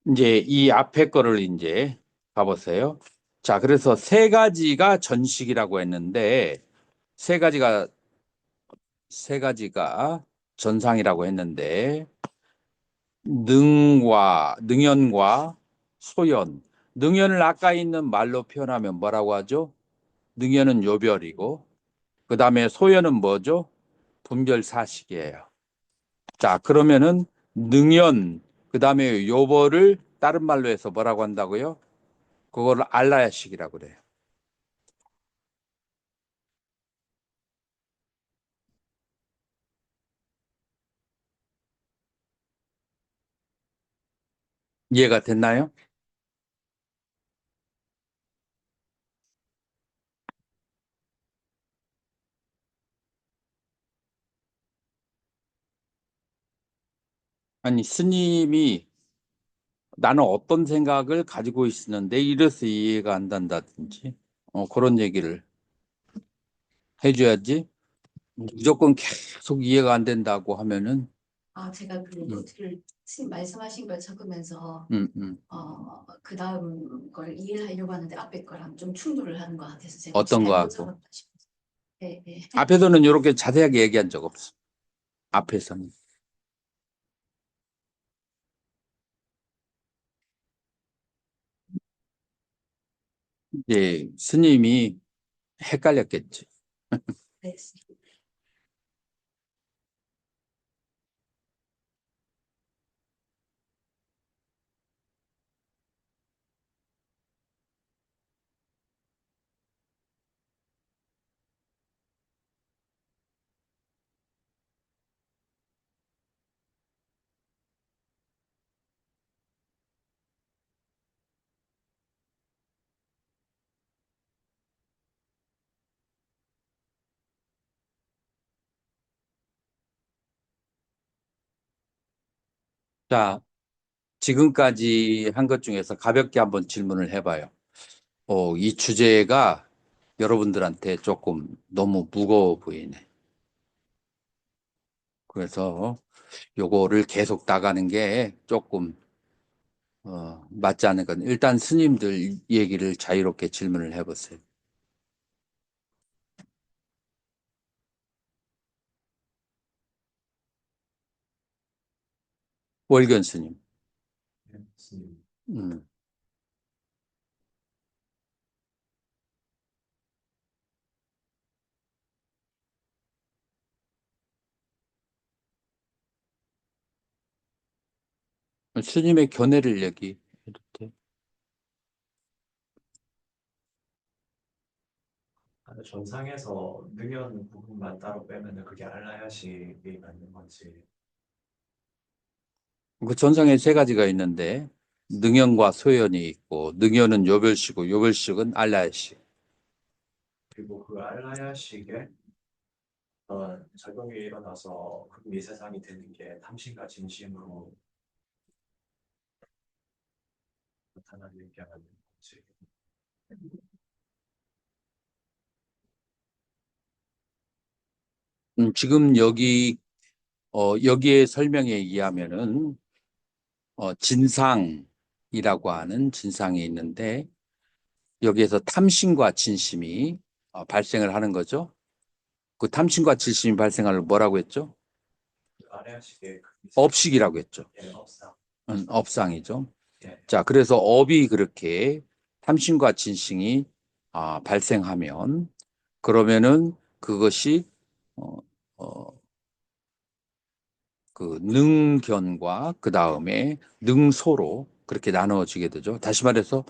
이제 이 앞에 거를 이제 가보세요. 자, 그래서 세 가지가 전식이라고 했는데 세 가지가 전상이라고 했는데 능연과 소연. 능연을 아까 있는 말로 표현하면 뭐라고 하죠? 능연은 요별이고 그다음에 소연은 뭐죠? 분별사식이에요. 자, 그러면은 능연 그다음에 요벌을 다른 말로 해서 뭐라고 한다고요? 그거를 알라야식이라고 그래요. 이해가 됐나요? 아니, 스님이 나는 어떤 생각을 가지고 있었는데 이래서 이해가 안 된다든지 그런 얘기를 해줘야지. 무조건 계속 이해가 안 된다고 하면은 제가 그 노트를 선생님 말씀하신 걸 적으면서 음. 그 다음 걸 이해를 하려고 하는데 앞에 거랑 좀 충돌을 하는 것 같아서 제가 어떤 잘못 거하고? 적었다 싶어서. 네, 네. 앞에서는 이렇게 자세하게 얘기한 적 없어. 앞에서는. 이제 스님이 헷갈렸겠지. 네. 자, 지금까지 한 것 중에서 가볍게 한번 질문을 해봐요. 이 주제가 여러분들한테 조금 너무 무거워 보이네. 그래서 요거를 계속 나가는 게 조금 맞지 않은 건 일단 스님들 얘기를 자유롭게 질문을 해보세요. 월견 스님. 네, 스님. 음. 스님의 견해를 얘기해도 돼? 전상에서 능연 부분만 따로 빼면은 그게 알라야식이 맞는 건지. 그 전상에 세 가지가 있는데 능연과 소연이 있고 능연은 요별시고 요별식은 알라야식. 그리고 그 알라야식에 작용이 일어나서 이 세상이 되는 게 탐심과 진심으로 나타나는 게 맞는 건지. 지금 여기에 설명에 의하면은 진상이라고 하는 진상이 있는데 여기에서 탐심과 진심이 발생을 하는 거죠. 그 탐심과 진심이 발생하는 뭐라고 했죠? 그 알라야식의 업식이라고 했죠. 업상. 업상이죠. 예. 자, 그래서 업이 그렇게 탐심과 진심이 발생하면 그러면은 그것이 어, 어, 그 능견과 그 다음에 능소로 그렇게 나누어지게 되죠. 다시 말해서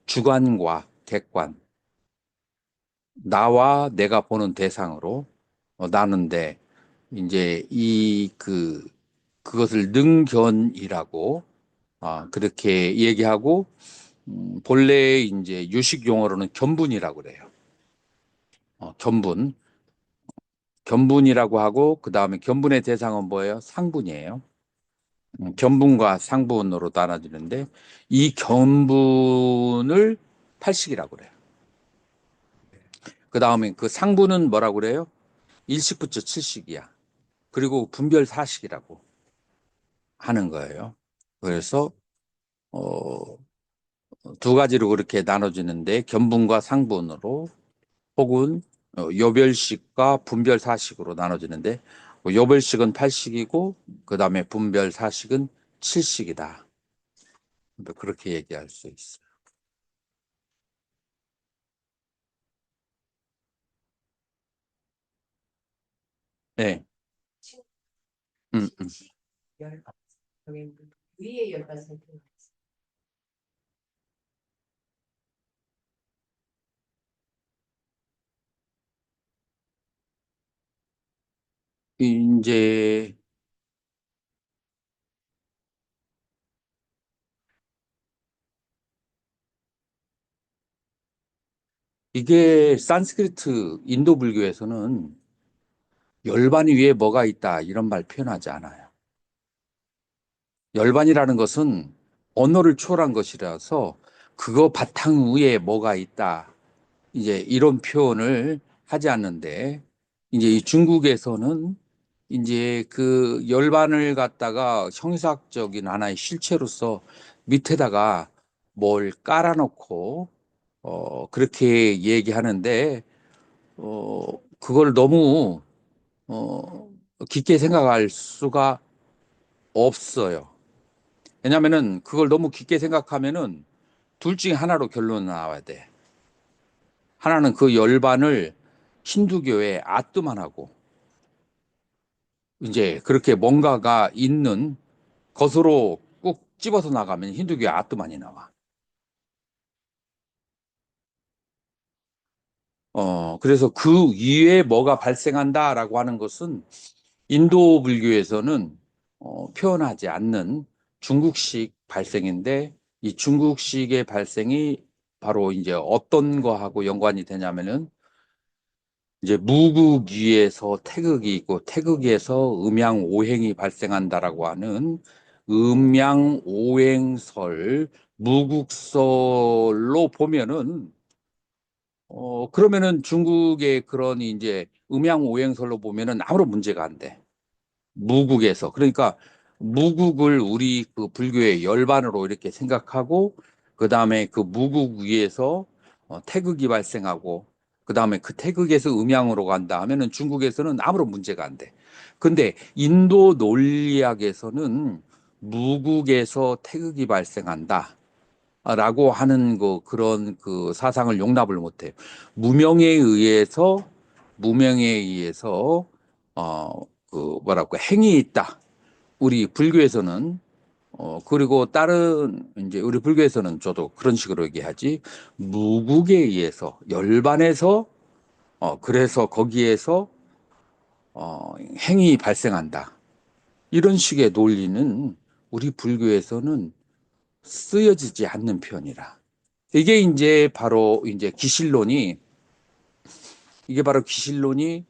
주관과 객관, 나와 내가 보는 대상으로 나는데 이제 그것을 능견이라고 그렇게 얘기하고 본래 이제 유식 용어로는 견분이라고 그래요. 견분이라고 하고 그 다음에 견분의 대상은 뭐예요? 상분이에요. 견분과 상분으로 나눠지는데 이 견분을 팔식이라고 그래요. 그 다음에 그 상분은 뭐라고 그래요? 일식부터 칠식이야. 그리고 분별 사식이라고 하는 거예요. 그래서 어, 두 가지로 그렇게 나눠지는데 견분과 상분으로 혹은 요별식과 분별사식으로 나눠지는데 요별식은 8식이고 그 다음에 분별사식은 7식이다. 그렇게 얘기할 수 있어요. 네. 음, 음. 여기 위에 열반 상태. 이제 이게 산스크리트 인도 불교에서는 열반 위에 뭐가 있다 이런 말 표현하지 않아요. 열반이라는 것은 언어를 초월한 것이라서 그거 바탕 위에 뭐가 있다 이제 이런 표현을 하지 않는데 이제 이 중국에서는 이제 그 열반을 갖다가 형상적인 하나의 실체로서 밑에다가 뭘 깔아놓고 그렇게 얘기하는데 그걸 너무 어 깊게 생각할 수가 없어요. 왜냐면은 그걸 너무 깊게 생각하면은 둘 중에 하나로 결론 나와야 돼. 하나는 그 열반을 힌두교의 아뜨만하고 이제 그렇게 뭔가가 있는 것으로 꾹 집어서 나가면 힌두교의 아뜨만이 나와. 그래서 그 위에 뭐가 발생한다라고 하는 것은 인도 불교에서는 표현하지 않는 중국식 발생인데 이 중국식의 발생이 바로 이제 어떤 거하고 연관이 되냐면은 이제 무국 위에서 태극이 있고 태극에서 음양 오행이 발생한다라고 하는 음양오행설, 무국설로 보면은 그러면은 중국의 그런 이제 음양오행설로 보면은 아무런 문제가 안 돼. 무국에서. 그러니까 무국을 우리 그 불교의 열반으로 이렇게 생각하고 그다음에 그 무국 위에서 태극이 발생하고 그다음에 그 태극에서 음양으로 간다 하면은 중국에서는 아무런 문제가 안 돼. 근데 인도 논리학에서는 무국에서 태극이 발생한다. 라고 하는 그런 그 사상을 용납을 못해요. 무명에 의해서 그 뭐랄까 행위 있다. 우리 불교에서는 그리고 다른 이제 우리 불교에서는 저도 그런 식으로 얘기하지. 무국에 의해서 열반해서 그래서 거기에서 행위 발생한다. 이런 식의 논리는 우리 불교에서는 쓰여지지 않는 편이라. 이게 이제 바로 이제 기실론이 이게 바로 기실론이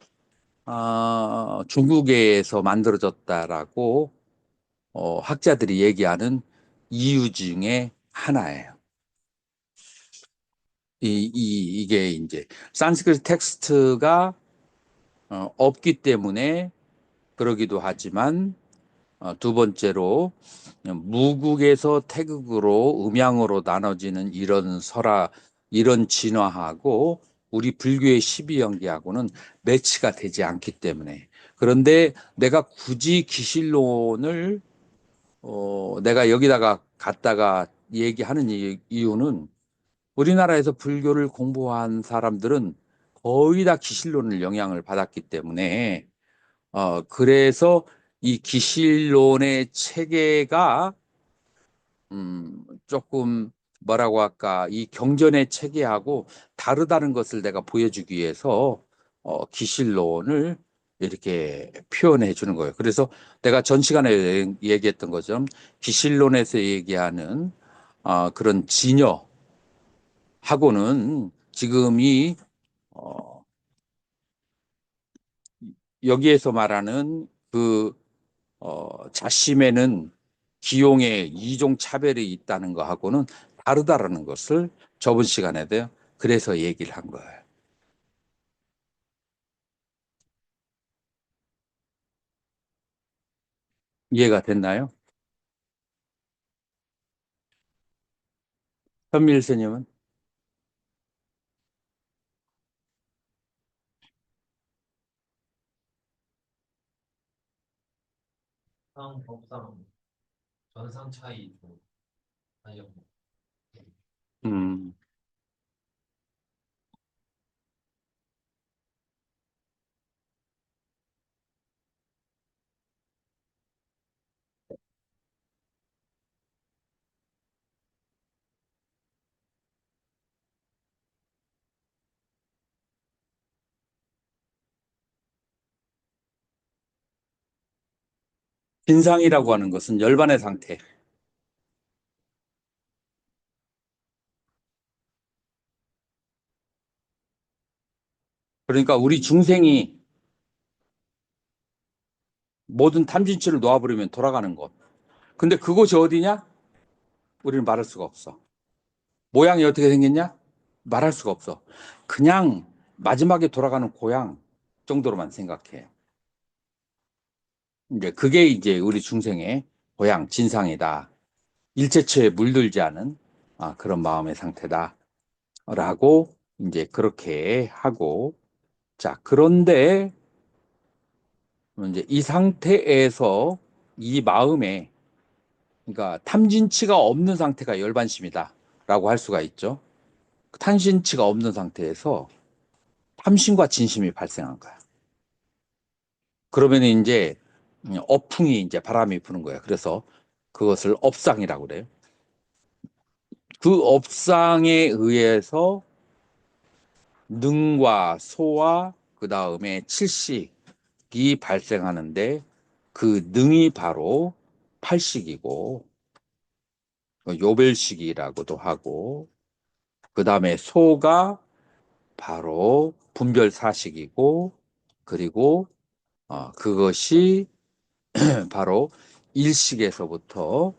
중국에서 만들어졌다라고 학자들이 얘기하는 이유 중에 하나예요. 이게 이제 산스크리트 텍스트가 없기 때문에 그러기도 하지만 두 번째로 무국에서 태극으로 음양으로 나눠지는 이런 진화하고 우리 불교의 12연계하고는 매치가 되지 않기 때문에 그런데 내가 굳이 기실론을 내가 여기다가 갖다가 얘기하는 이유는 우리나라에서 불교를 공부한 사람들은 거의 다 기실론을 영향을 받았기 때문에 그래서 이 기실론의 체계가 조금 뭐라고 할까 이 경전의 체계하고 다르다는 것을 내가 보여주기 위해서 기실론을 이렇게 표현해 주는 거예요. 그래서 내가 전 시간에 얘기했던 것처럼 기실론에서 얘기하는 그런 진여하고는 지금 이 여기에서 말하는 그 자심에는 기용의 이종 차별이 있다는 거하고는 다르다라는 것을 저번 시간에도 그래서 얘기를 한 거예요. 이해가 됐나요? 현밀 스님은? 상 법상 전상 차이 좀 하려고. 음, 진상이라고 하는 것은 열반의 상태. 그러니까 우리 중생이 모든 탐진치를 놓아버리면 돌아가는 것. 근데 그곳이 어디냐? 우리는 말할 수가 없어. 모양이 어떻게 생겼냐? 말할 수가 없어. 그냥 마지막에 돌아가는 고향 정도로만 생각해. 이제 그게 이제 우리 중생의 고향, 진상이다. 일체처에 물들지 않은 그런 마음의 상태다라고 이제 그렇게 하고 자, 그런데 이제 이 상태에서 이 마음에 그러니까 탐진치가 없는 상태가 열반심이다라고 할 수가 있죠. 탐진치가 없는 상태에서 탐심과 진심이 발생한 거야. 그러면 이제 어풍이 이제 바람이 부는 거예요. 그래서 그것을 업상이라고 그래요. 그 업상에 의해서 능과 소와 그 다음에 칠식이 발생하는데 그 능이 바로 팔식이고 요별식이라고도 하고 그 다음에 소가 바로 분별사식이고 그리고 그것이 바로 일식에서부터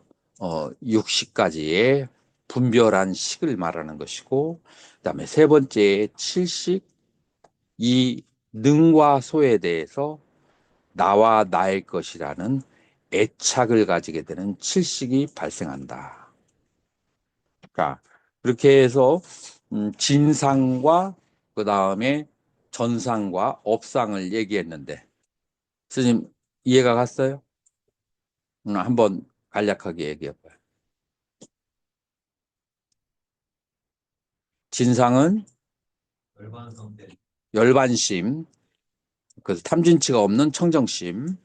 육식까지의 분별한 식을 말하는 것이고, 그다음에 세 번째 칠식, 이 능과 소에 대해서 나와 나의 것이라는 애착을 가지게 되는 칠식이 발생한다. 그러니까 그렇게 해서 진상과 그 다음에 전상과 업상을 얘기했는데, 스님 이해가 갔어요? 한번 간략하게 얘기해 봐요. 진상은 열반 상태 열반심, 그래서 탐진치가 없는 청정심.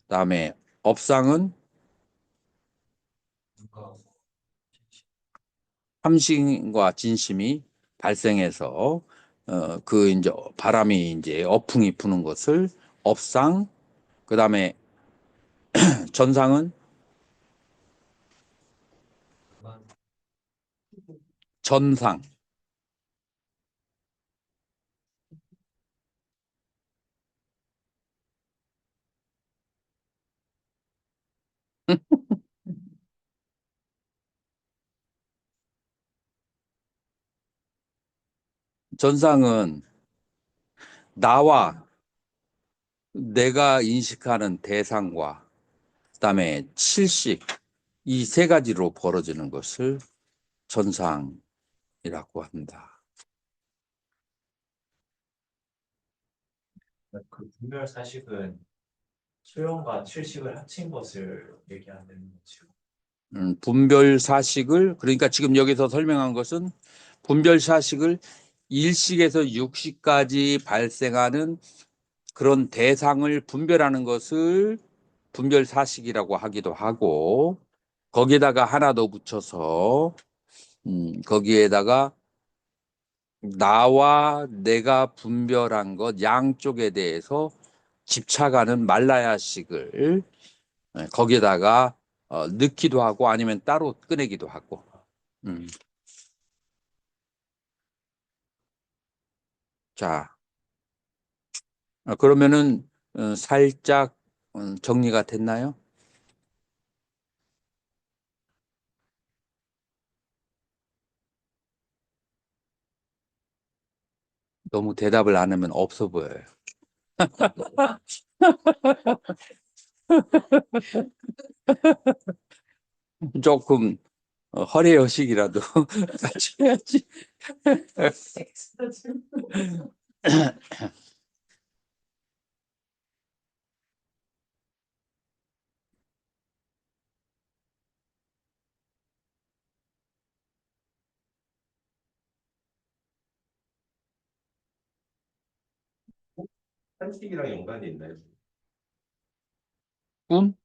그다음에 업상은 누가 탐심과 진심이 발생해서 그 이제 바람이 이제 어풍이 부는 것을 업상. 그다음에 전상은 열반 전상. 전상은 나와 내가 인식하는 대상과 그다음에 칠식, 이 세 가지로 벌어지는 것을 전상이라고 한다. 그 분별 사식은 수용과 칠식을 합친 것을 얘기하는 거죠. 분별 사식을, 그러니까 지금 여기서 설명한 것은 분별 사식을 일식에서 육식까지 발생하는 그런 대상을 분별하는 것을 분별 사식이라고 하기도 하고, 거기에다가 하나 더 붙여서 거기에다가 나와 내가 분별한 것 양쪽에 대해서 집착하는 말라야식을 거기에다가 넣기도 하고 아니면 따로 꺼내기도 하고. 자, 그러면은 살짝 정리가 됐나요? 너무 대답을 안 하면 없어 보여요. 조금 허례허식이라도 같이 해야지. 한식이랑 연관이 있나요? 꿈?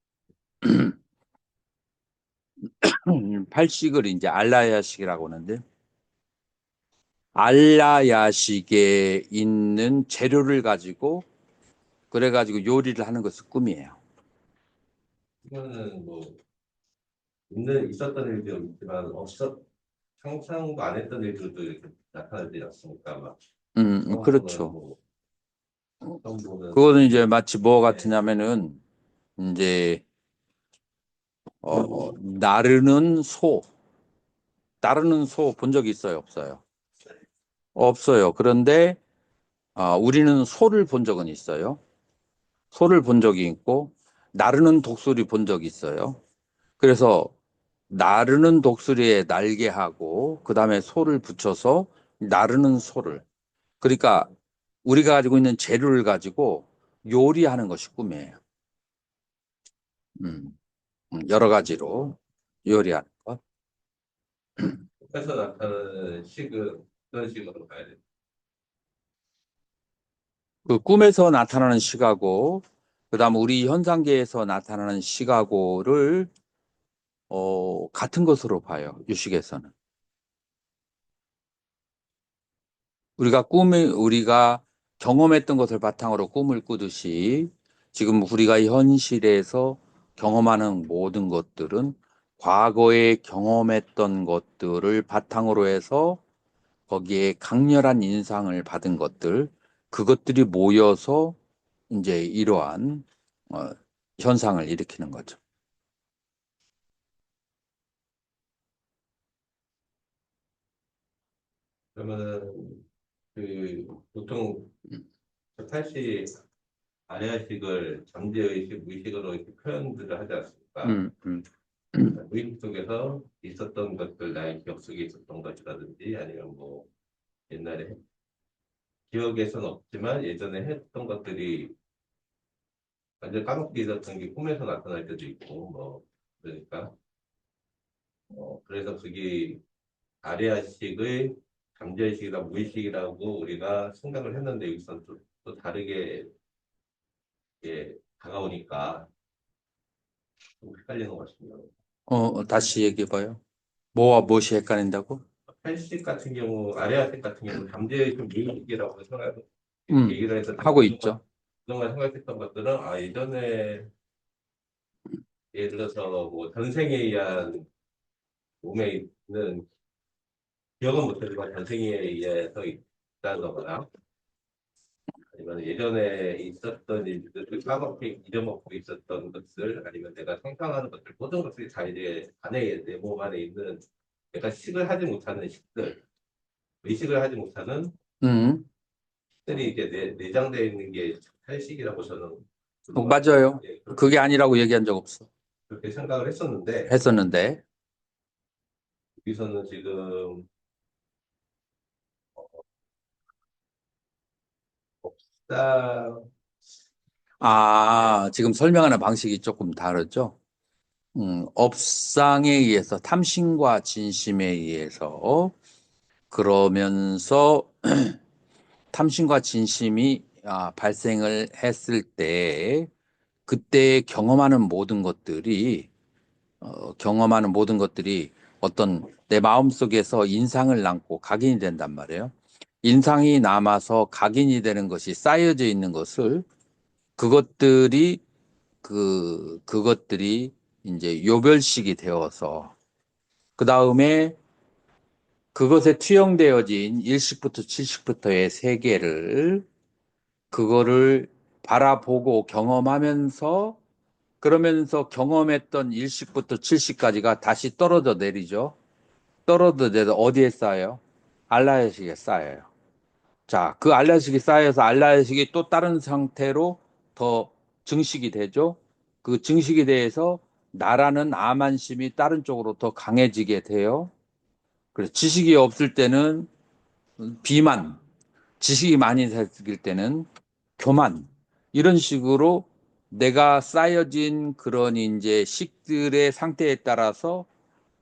팔식을 이제 알라야식이라고 하는데, 알라야식에 있는 재료를 가지고 그래가지고 요리를 하는 것이 꿈이에요. 그러면은 뭐 있었던 일도 있지만 상상도 안 했던 일들도 이렇게 나타날 때 없으니까 막 처음 보는 그렇죠. 뭐 처음 보는 그거는 이제 마치 뭐 같으냐면은 이제 나르는 소, 나르는 소 본 적 있어요, 없어요? 없어요. 그런데 우리는 소를 본 적은 있어요. 소를 본 적이 있고 나르는 독수리 본 적이 있어요. 그래서 나르는 독수리에 날개하고 그다음에 소를 붙여서 나르는 소를, 그러니까 우리가 가지고 있는 재료를 가지고 요리하는 것이 꿈이에요. 음, 여러 가지로 요리하는 것. 꿈에서 나타나는 식은 어떤 식으로 가야 돼? 그 꿈에서 나타나는 시가고, 그다음 우리 현상계에서 나타나는 시가고를 같은 것으로 봐요. 유식에서는. 우리가 경험했던 것을 바탕으로 꿈을 꾸듯이 지금 우리가 현실에서 경험하는 모든 것들은 과거에 경험했던 것들을 바탕으로 해서 거기에 강렬한 인상을 받은 것들, 그것들이 모여서 이제 이러한 현상을 일으키는 거죠. 그러면은 그 보통 탈시 아래의식을 잠재의식, 무의식으로 이렇게 표현들을 하지 않습니까? 음, 음, 무의식 속에서 있었던 것들, 나의 기억 속에 있었던 것이라든지 아니면 뭐 옛날에 기억에선 없지만 예전에 했던 것들이 완전 까먹게 있었던 게 꿈에서 나타날 때도 있고 뭐 그러니까 그래서 그게 아래의식의 잠재의식이나 무의식이라고 우리가 생각을 했는데 여기서 또 다르게 다가오니까 좀 헷갈리는 것 같습니다. 다시 얘기해봐요. 뭐와 무엇이 헷갈린다고? 헬식 같은 경우, 아래아식 같은 경우 잠재의식 무의식이라고 생각 음, 얘기를 해서 하고 있죠. 그동안 생각했던 것들은 예전에 예를 들어서 뭐 전생에 의한 몸에 있는 기억은 못하지만 전생에 의해서 있다거나 아니면 예전에 있었던 일들을 까먹게 잊어먹고 있었던 것들 아니면 내가 상상하는 것들 모든 것들이 다 이제 내 몸 안에 있는 내가 식을 하지 못하는 식들 의식을 하지 못하는 음, 식들이 이제 내장되어 있는 게 탈식이라고 저는 맞아요. 예, 그게 아니라고 얘기한 적 없어. 그렇게 생각을 했었는데 했었는데. 여기서는 지금 법사 지금 설명하는 방식이 조금 다르죠. 업상에 의해서 탐심과 진심에 의해서 그러면서 탐심과 진심이 발생을 했을 때 그때 경험하는 모든 것들이 어떤 내 마음속에서 인상을 남고 각인이 된단 말이에요. 인상이 남아서 각인이 되는 것이 쌓여져 있는 것을 그것들이 그것들이 이제 요별식이 되어서 그 다음에 그것에 투영되어진 일식부터 칠식부터의 세계를 그거를 바라보고 경험하면서 그러면서 경험했던 일식부터 칠식까지가 다시 떨어져 내리죠. 떨어져 내려 어디에 쌓여요? 알라야식에 쌓여요. 자, 그 알라야식이 쌓여서 알라야식이 또 다른 상태로 더 증식이 되죠. 그 증식이 돼서 나라는 암안심이 다른 쪽으로 더 강해지게 돼요. 그래서 지식이 없을 때는 비만, 지식이 많이 생길 때는 교만, 이런 식으로 내가 쌓여진 그런 이제 식들의 상태에 따라서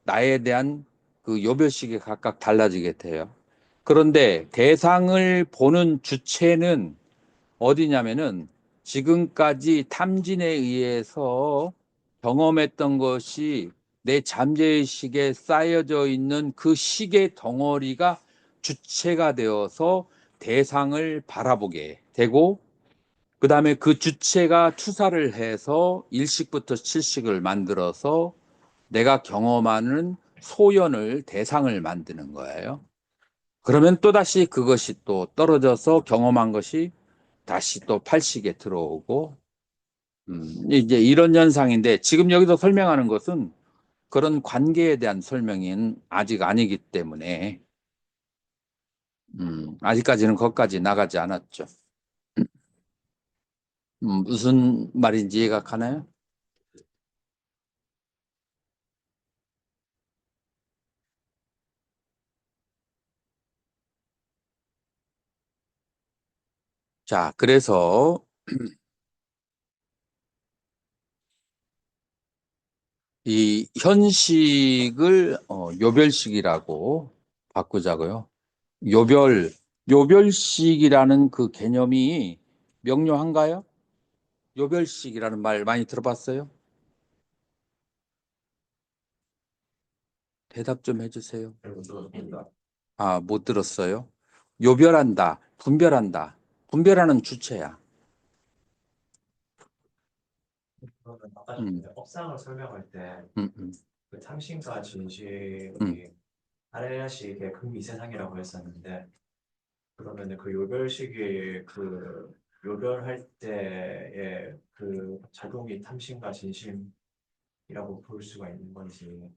나에 대한 그 요별식이 각각 달라지게 돼요. 그런데 대상을 보는 주체는 어디냐면은 지금까지 탐진에 의해서 경험했던 것이 내 잠재의식에 쌓여져 있는 그 식의 덩어리가 주체가 되어서 대상을 바라보게 되고 그 다음에 그 주체가 투사를 해서 일식부터 칠식을 만들어서 내가 경험하는 소연을 대상을 만드는 거예요. 그러면 또다시 그것이 또 떨어져서 경험한 것이 다시 또 팔식에 들어오고 이제 이런 현상인데 지금 여기서 설명하는 것은 그런 관계에 대한 설명은 아직 아니기 때문에 아직까지는 거기까지 나가지 않았죠. 무슨 말인지 이해가 가나요? 자, 그래서 이 현식을 요별식이라고 바꾸자고요. 요별, 요별식이라는 그 개념이 명료한가요? 요별식이라는 말 많이 들어봤어요? 대답 좀 해주세요. 잘못 들었습니다. 못 들었어요? 요별한다, 분별한다. 분별하는 주체야. 그러면 아까 음, 전에 업상을 설명할 때 음, 음, 그 탐심과 진실이 음. 아래아식의 극미세상이라고 했었는데 그러면은 그 요별식의 그 요별할 때의 그 작용이 탐심과 진심이라고 볼 수가 있는 건지.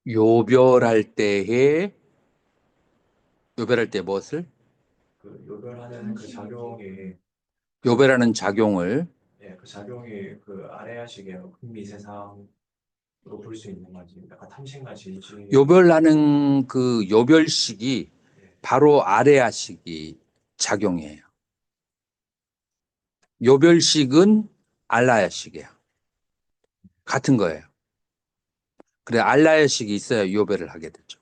요별할 때에 요별할 때 무엇을? 그 요별하는 그 작용이 요별하는 작용을 예, 그 작용이 그 아래아식의 흥미세상으로 볼 수 있는 건지. 약간 탐심과 진심. 요별하는 그 요별식이 예, 바로 아레아식이 작용해요. 요별식은 알라야식이에요. 같은 거예요. 그래 알라야식이 있어야 요별을 하게 되죠.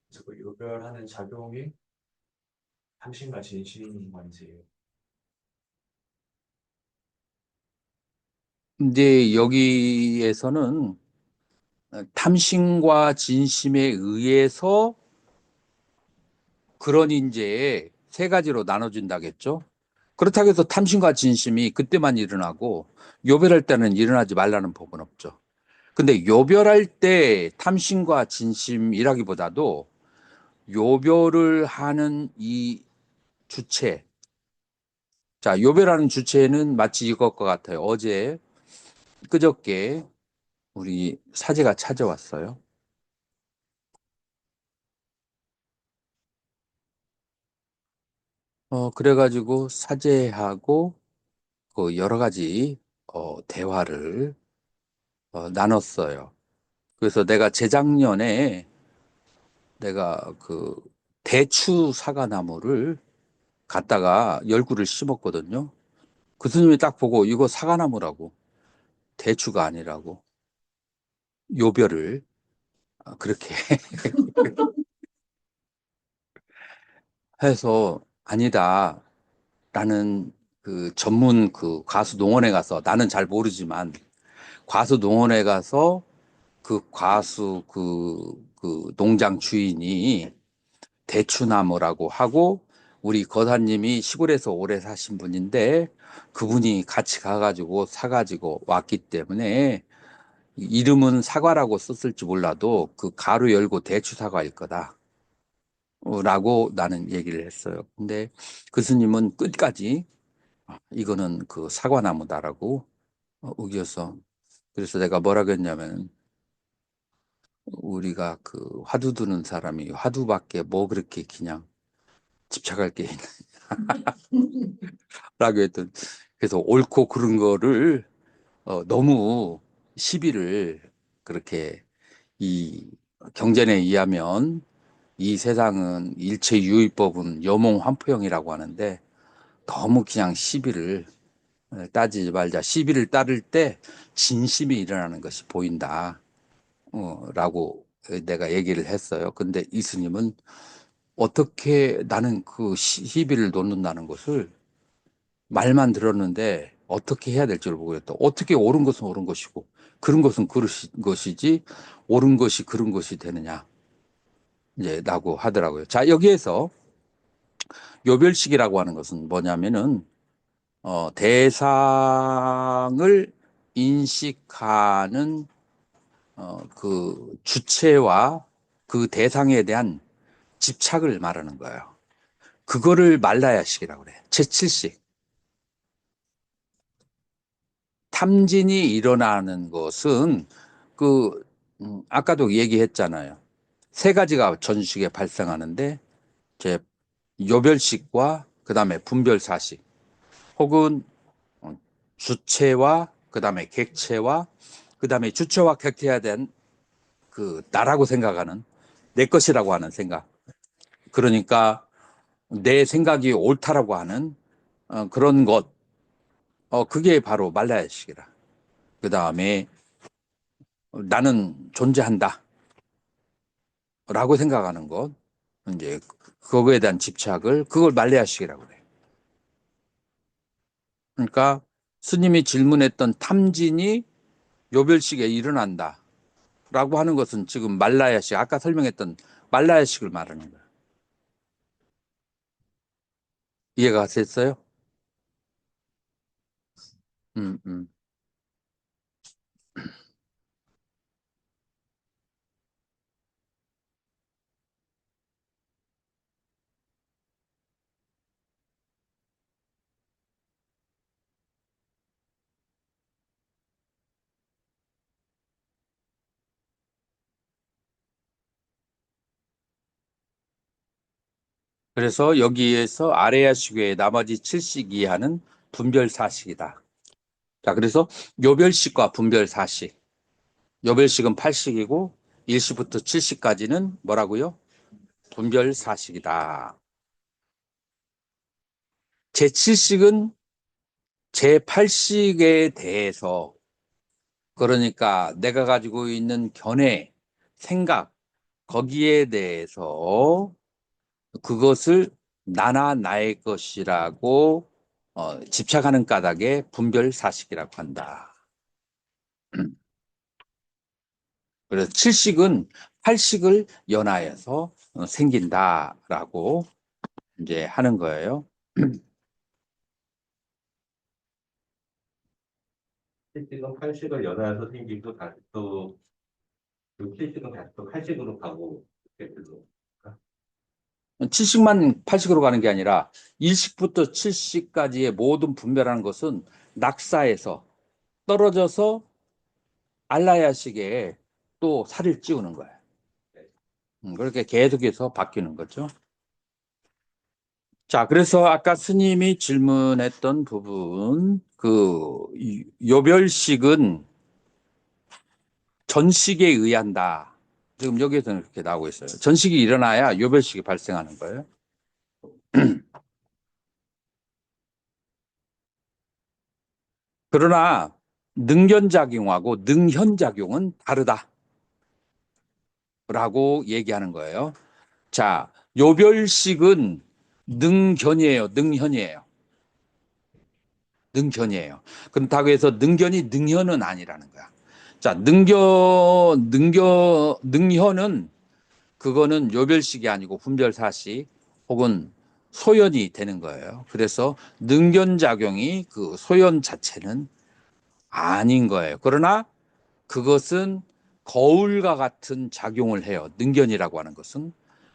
그래서 그 요별하는 작용이 탐심과 진심인 건지. 근데 여기에서는 탐심과 진심에 의해서 그런 인재에 세 가지로 나눠준다겠죠. 그렇다고 해서 탐심과 진심이 그때만 일어나고 요별할 때는 일어나지 말라는 법은 없죠. 근데 요별할 때 탐심과 진심이라기보다도 요별을 하는 이 주체, 자, 요별하는 주체는 마치 이것과 같아요. 어제, 그저께 우리 사제가 찾아왔어요. 그래가지고 사제하고 그 여러 가지 대화를 나눴어요. 그래서 내가 재작년에 내가 그 대추 사과나무를 갖다가 열구를 심었거든요. 그 스님이 딱 보고 이거 사과나무라고 대추가 아니라고 요별을 그렇게 해서 아니다. 나는 그 전문 그 과수 농원에 가서 나는 잘 모르지만 과수 농원에 가서 그 과수 그 농장 주인이 대추나무라고 하고 우리 거사님이 시골에서 오래 사신 분인데 그분이 같이 가가지고 사가지고 왔기 때문에 이름은 사과라고 썼을지 몰라도 그 가루 열고 대추 사과일 거다. 라고 나는 얘기를 했어요. 근데 그 스님은 끝까지 이거는 그 사과나무다라고 우겨서 그래서 내가 뭐라고 했냐면 우리가 그 화두 두는 사람이 화두밖에 뭐 그렇게 그냥 집착할 게 있나라고 했던 그래서 옳고 그른 거를 너무 시비를 그렇게 이 경전에 의하면 이 세상은 일체유의법은 여몽환포형이라고 하는데 너무 그냥 시비를 따지지 말자. 시비를 따를 때 진심이 일어나는 것이 보인다. 라고 내가 얘기를 했어요. 근데 이 스님은 어떻게 나는 그 시비를 놓는다는 것을 말만 들었는데 어떻게 해야 될지를 모르겠다. 어떻게 옳은 것은 옳은 것이고 그른 것은 그른 것이지 옳은 것이 그른 것이 되느냐. 이제 라고 하더라고요. 자, 여기에서 요별식이라고 하는 것은 뭐냐면은 대상을 인식하는 그 주체와 그 대상에 대한 집착을 말하는 거예요. 그거를 말라야식이라고 그래. 제7식. 탐진이 일어나는 것은 그 아까도 얘기했잖아요. 세 가지가 전식에 발생하는데 제 요별식과 그다음에 분별사식 혹은 주체와 그다음에 객체와 그다음에 주체와 객체에 대한 그 나라고 생각하는 내 것이라고 하는 생각. 그러니까 내 생각이 옳다라고 하는 그런 것. 그게 바로 말라야식이라. 그다음에 나는 존재한다. 라고 생각하는 것. 이제 그거에 대한 집착을 그걸 말라야식이라고 그래요. 그러니까 스님이 질문했던 탐진이 요별식에 일어난다. 라고 하는 것은 지금 말라야식, 아까 설명했던 말라야식을 말하는 거예요. 이해가 됐어요? 음, 음. 그래서 여기에서 아래야식 외에 나머지 7식 이하는 분별사식이다. 자, 그래서 요별식과 분별사식. 요별식은 8식이고 1식부터 7식까지는 뭐라고요? 분별사식이다. 제7식은 제8식에 대해서 그러니까 내가 가지고 있는 견해, 생각 거기에 대해서 그것을 나나 나의 것이라고 집착하는 까닭에 분별사식이라고 한다. 그래서 7식은 8식을 연하여서 생긴다라고 이제 하는 거예요. 실식은 8식을 연하여서 생기고 다시 또 그 7식은 다시 또 8식으로 가고 이렇게 되는 7식만 8식으로 가는 게 아니라 1식부터 7식까지의 모든 분별하는 것은 낙사에서 떨어져서 알라야식에 또 살을 찌우는 거예요. 그렇게 계속해서 바뀌는 거죠. 자, 그래서 아까 스님이 질문했던 부분, 요별식은 전식에 의한다. 지금 여기에서는 그렇게 나오고 있어요. 전식이 일어나야 요별식이 발생하는 거예요. 그러나 능견작용하고 능현작용은 다르다. 라고 얘기하는 거예요. 자, 요별식은 능견이에요. 능현이에요. 능견이에요. 그렇다고 해서 능견이 능현은 아니라는 거야. 자, 능현은 그거는 요별식이 아니고 분별사식 혹은 소연이 되는 거예요. 그래서 능견작용이 그 소연 자체는 아닌 거예요. 그러나 그것은 거울과 같은 작용을 해요. 능견이라고 하는 것은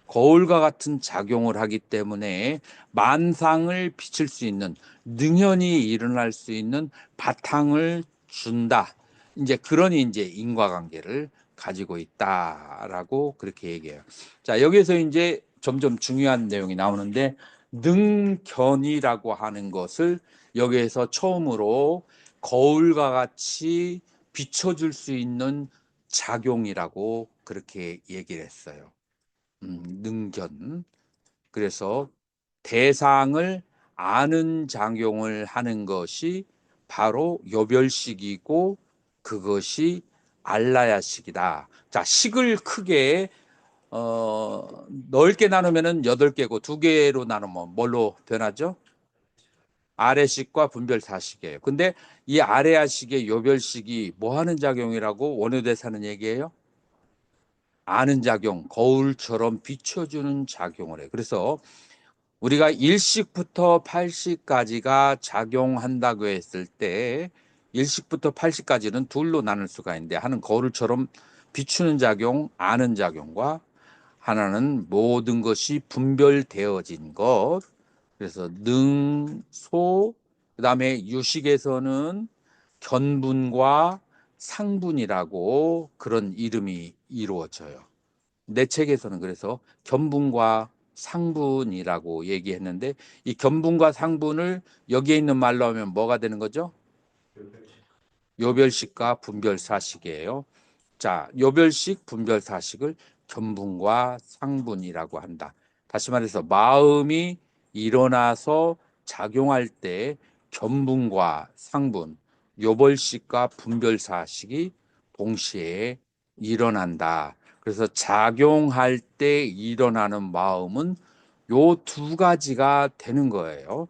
거울과 같은 작용을 하기 때문에 만상을 비칠 수 있는 능현이 일어날 수 있는 바탕을 준다. 이제 그러니 이제 인과관계를 가지고 있다라고 그렇게 얘기해요. 자, 여기서 이제 점점 중요한 내용이 나오는데 능견이라고 하는 것을 여기에서 처음으로 거울과 같이 비춰줄 수 있는 작용이라고 그렇게 얘기를 했어요. 능견. 그래서 대상을 아는 작용을 하는 것이 바로 요별식이고 그것이 알라야식이다. 자, 식을 크게 넓게 나누면은 8개고 2개로 나누면 뭘로 변하죠? 아래식과 분별사식이에요. 근데 이 아래야식의 요별식이 뭐 하는 작용이라고 원효대사는 얘기해요? 아는 작용, 거울처럼 비춰주는 작용을 해요. 그래서 우리가 1식부터 8식까지가 작용한다고 했을 때 1식부터 8식까지는 둘로 나눌 수가 있는데 하나는 거울처럼 비추는 작용, 아는 작용과 하나는 모든 것이 분별되어진 것. 그래서 능, 소, 그다음에 유식에서는 견분과 상분이라고 그런 이름이 이루어져요. 내 책에서는 그래서 견분과 상분이라고 얘기했는데 이 견분과 상분을 여기에 있는 말로 하면 뭐가 되는 거죠? 요별식과 분별사식이에요. 자, 요별식, 분별사식을 견분과 상분이라고 한다. 다시 말해서 마음이 일어나서 작용할 때 견분과 상분, 요별식과 분별사식이 동시에 일어난다. 그래서 작용할 때 일어나는 마음은 요 2가지가 되는 거예요.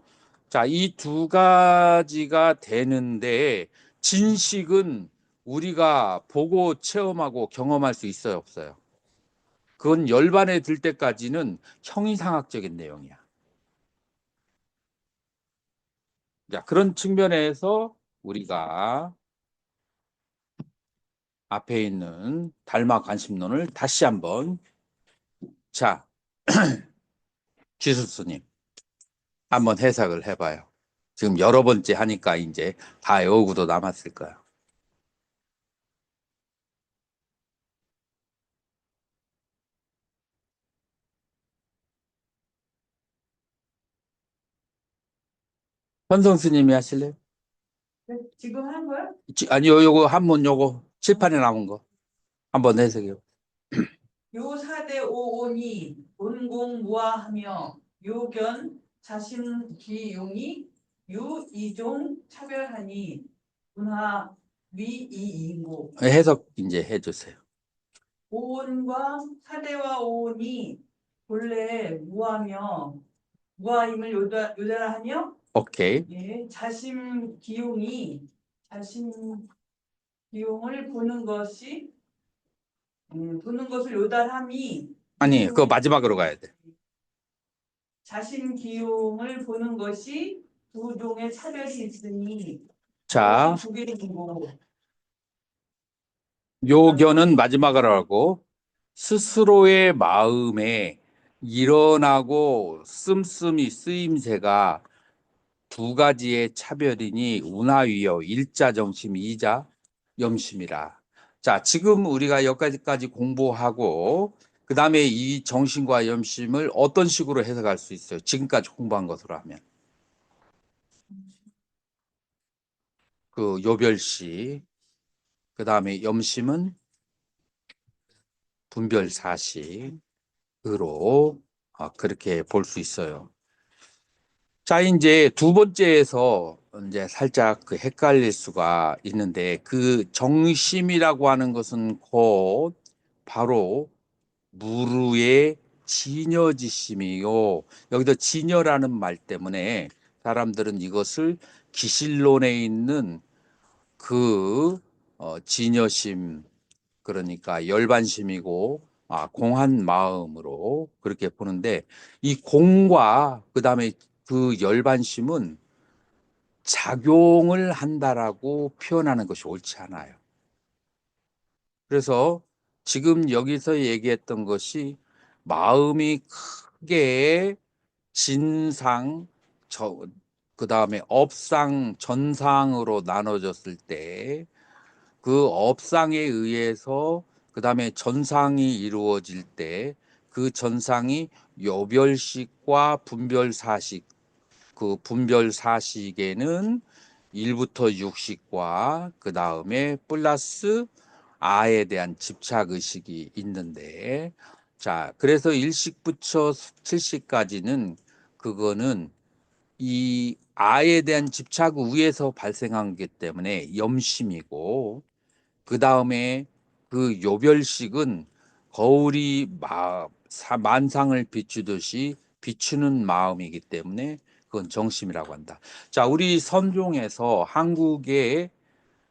자, 이 2가지가 되는데 진식은 우리가 보고 체험하고 경험할 수 있어요, 없어요? 그건 열반에 들 때까지는 형이상학적인 내용이야. 자, 그런 측면에서 우리가 앞에 있는 달마 관심론을 다시 한번 자, 지수스님 한번 해석을 해봐요. 지금 여러 번째 하니까 이제 다 외우고도 남았을 거야. 현성 스님이 하실래요? 지금 한 거야? 아니요, 요거 한문 요거 칠판에 남은 거 한번 해석해요. 요 사대 오온이 본공무화하며 요견 자신 기용이 유이종 차별하니 문화 위이이고 해석 이제 해주세요. 오온과 사대와 오온이 본래 무하며 무하임을 요달하며 오케이. 예, 자신 기용이 자신 기용을 보는 것이 보는 것을 요달함이 아니, 그거 마지막으로 가야 돼. 자신 기용을 보는 것이 두 종의 차별이 있으니 자, 두 개의 고 요견은 마지막으로 하고 스스로의 마음에 일어나고 씀씀이 쓰임새가 두 가지의 차별이니 운하위여 일자정심 이자 염심이라. 자, 지금 우리가 여기까지 공부하고 그 다음에 이 정심과 염심을 어떤 식으로 해석할 수 있어요? 지금까지 공부한 것으로 하면 그 요별시, 그 다음에 염심은 분별사식으로 그렇게 볼 수 있어요. 자, 이제 두 번째에서 이제 살짝 그 헷갈릴 수가 있는데 그 정심이라고 하는 것은 곧 바로 무르의 진여지심이요. 여기서 진여라는 말 때문에 사람들은 이것을 기실론에 있는 그 진여심, 그러니까 열반심이고 공한 마음으로 그렇게 보는데 이 공과 그다음에 그 열반심은 작용을 한다라고 표현하는 것이 옳지 않아요. 그래서 지금 여기서 얘기했던 것이 마음이 크게 진상, 그다음에 업상, 전상으로 나눠졌을 때 그 업상에 의해서 그다음에 전상이 이루어질 때 그 전상이 요별식과 분별사식, 그 분별사식에는 1부터 6식과 그 다음에 플러스 아에 대한 집착의식이 있는데, 자, 그래서 1식부터 7식까지는 그거는 이 아에 대한 집착 위에서 발생한 게 때문에 염심이고, 그 다음에 그 요별식은 거울이 만상을 비추듯이 비추는 마음이기 때문에 그건 정심이라고 한다. 자, 우리 선종에서 한국의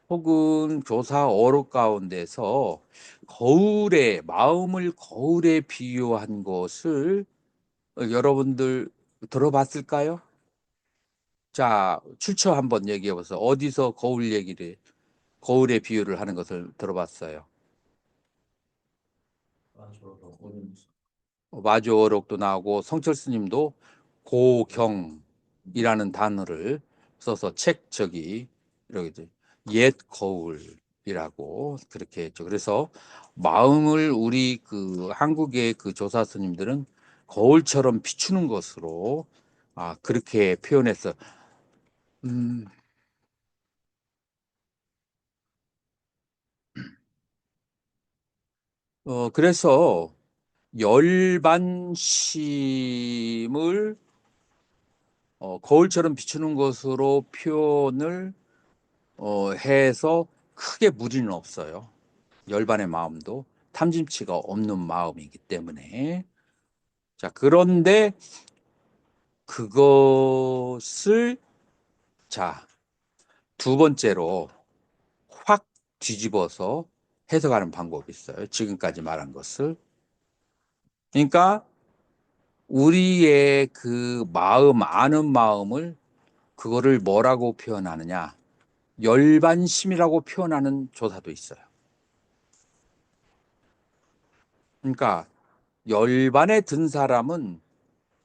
혹은 교사 어록 가운데서 거울에, 마음을 거울에 비유한 것을 여러분들 들어봤을까요? 자, 출처 한번 얘기해 보세요. 어디서 거울에 비유를 하는 것을 들어봤어요. 마주어록도 나오고 성철 스님도 고경이라는 단어를 써서 책 이렇게 옛 거울이라고 그렇게 했죠. 그래서 마음을 우리 그 한국의 그 조사 스님들은 거울처럼 비추는 것으로 그렇게 표현했어. 그래서 열반심을 거울처럼 비추는 것으로 표현을 해서 크게 무리는 없어요. 열반의 마음도 탐심치가 없는 마음이기 때문에. 자, 그런데 그것을 자, 두 번째로 확 뒤집어서 해석하는 방법이 있어요. 지금까지 말한 것을. 그러니까 우리의 그 마음, 아는 마음을 그거를 뭐라고 표현하느냐? 열반심이라고 표현하는 조사도 있어요. 그러니까 열반에 든 사람은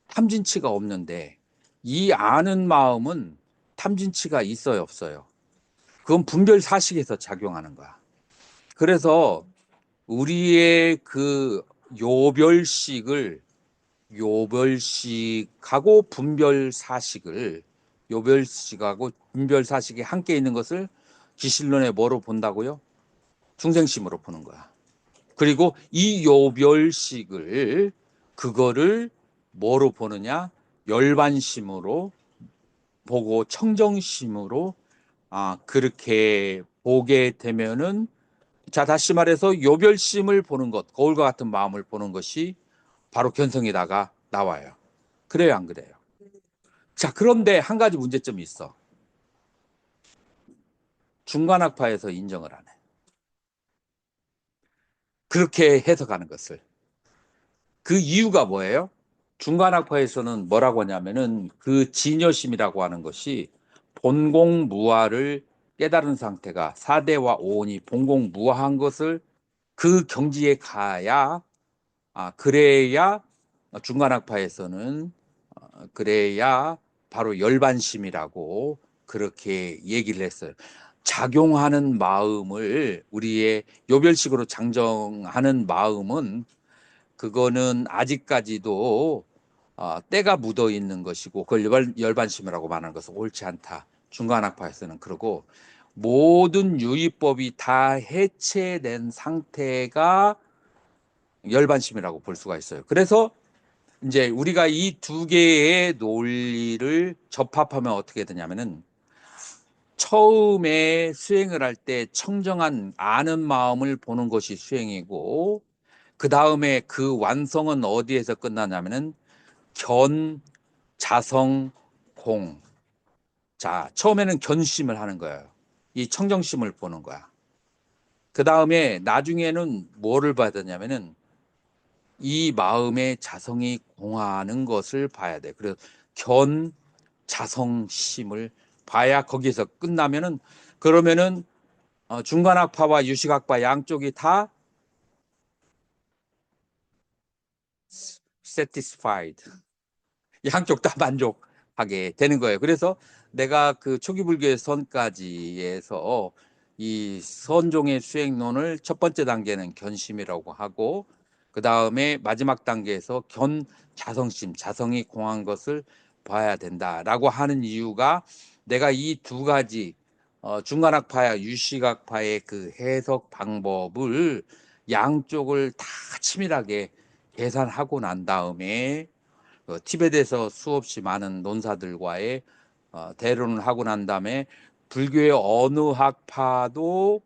탐진치가 없는데 이 아는 마음은 탐진치가 있어요, 없어요? 그건 분별 사식에서 작용하는 거야. 그래서 우리의 그 요별식하고 분별 사식을 요별식하고 분별사식이 함께 있는 것을 기실론에 뭐로 본다고요? 중생심으로 보는 거야. 그리고 이 요별식을 그거를 뭐로 보느냐? 열반심으로 보고 청정심으로 그렇게 보게 되면은 자 다시 말해서 요별심을 보는 것, 거울과 같은 마음을 보는 것이 바로 견성에다가 나와요. 그래요, 안 그래요? 자, 그런데 한 가지 문제점이 있어. 중간학파에서 인정을 안 해. 그렇게 해석하는 것을. 그 이유가 뭐예요? 중간학파에서는 뭐라고 하냐면은 그 진여심이라고 하는 것이 본공무화를 깨달은 상태가 사대와 오온이 본공무화한 것을 그 경지에 가야 그래야 중간학파에서는 그래야 바로 열반심이라고 그렇게 얘기를 했어요. 작용하는 마음을 우리의 요별식으로 장정하는 마음은 그거는 아직까지도 때가 묻어 있는 것이고 그걸 열반심이라고 말하는 것은 옳지 않다. 중간학파에서는 그러고 모든 유의법이 다 해체된 상태가 열반심이라고 볼 수가 있어요. 그래서 이제 우리가 이 두 개의 논리를 접합하면 어떻게 되냐면은 처음에 수행을 할 때 청정한 아는 마음을 보는 것이 수행이고 그 다음에 그 완성은 어디에서 끝나냐면은 견, 자성, 공. 자, 처음에는 견심을 하는 거예요. 이 청정심을 보는 거야. 그 다음에 나중에는 뭐를 봐야 되냐면은 이 마음의 자성이 공하는 것을 봐야 돼. 그래서 견, 자성심을 봐야 거기에서 끝나면은 그러면은 중간학파와 유식학파 양쪽이 다 satisfied. 양쪽 다 만족하게 되는 거예요. 그래서 내가 그 초기 불교의 선까지에서 이 선종의 수행론을 첫 번째 단계는 견심이라고 하고 그 다음에 마지막 단계에서 견 자성심, 자성이 공한 것을 봐야 된다라고 하는 이유가 내가 이 두 가지 중간학파와 유식학파의 그 해석 방법을 양쪽을 다 치밀하게 계산하고 난 다음에 티벳에서 수없이 많은 논사들과의 대론을 하고 난 다음에 불교의 어느 학파도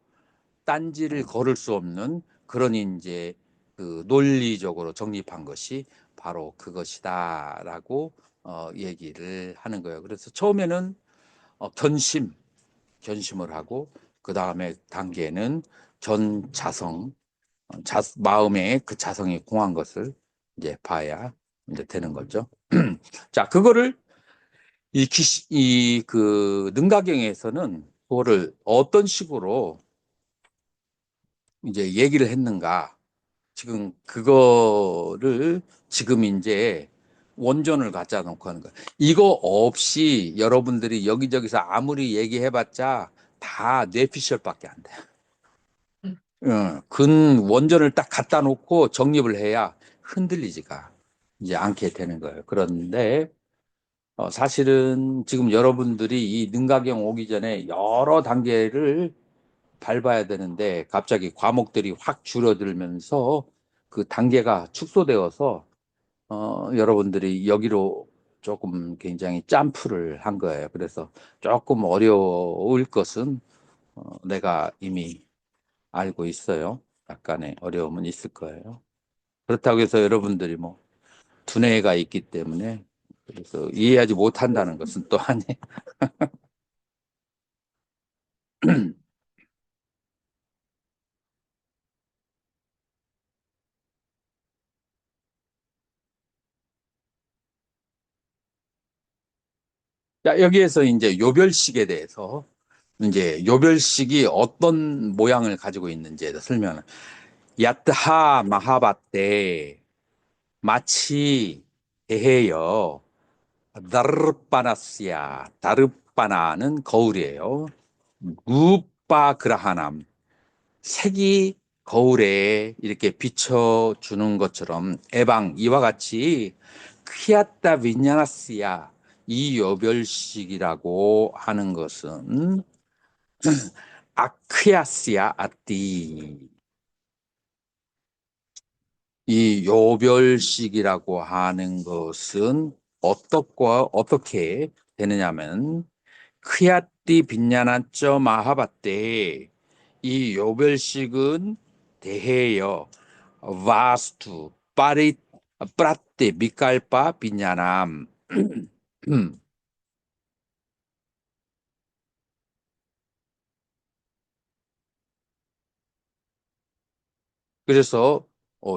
딴지를 걸을 수 없는 그런 이제 그 논리적으로 정립한 것이 바로 그것이다라고 얘기를 하는 거예요. 그래서 처음에는 견심을 하고 그 다음에 단계는 견자성, 마음의 그 자성이 공한 것을 이제 봐야 이제 되는 거죠. 자, 그거를 그 능가경에서는 그거를 어떤 식으로 이제 얘기를 했는가? 지금 그거를 지금 이제 원전을 갖다 놓고 하는 거야. 이거 없이 여러분들이 여기저기서 아무리 얘기해봤자 다 뇌피셜밖에 안 돼. 근 원전을 딱 갖다 놓고 정립을 해야 흔들리지가 이제 않게 되는 거예요. 그런데 사실은 지금 여러분들이 이 능가경 오기 전에 여러 단계를 밟아야 되는데 갑자기 과목들이 확 줄어들면서 그 단계가 축소되어서 여러분들이 여기로 조금 굉장히 점프를 한 거예요. 그래서 조금 어려울 것은 내가 이미 알고 있어요. 약간의 어려움은 있을 거예요. 그렇다고 해서 여러분들이 뭐 두뇌가 있기 때문에 그래서 이해하지 못한다는 것은 또 아니에요. 자, 여기에서 이제 요별식에 대해서 이제 요별식이 어떤 모양을 가지고 있는지에 대해서 설명을. 야트하 마하바테 마치 대해여 다르빠나스야. 다르빠나는 거울이에요. 무빠 그라하남. 색이 거울에 이렇게 비춰주는 것처럼 에방 이와 같이 크야타 비냐나스야. 이 요별식이라고 하는 것은 아크야스야 아띠. 이 요별식이라고 하는 것은 어떻게 되느냐면 크야띠 빈냐나쩌 마하바떼. 이 요별식은 대해여 와스투 파리 프라떼 미칼파 빈냐남. 그래서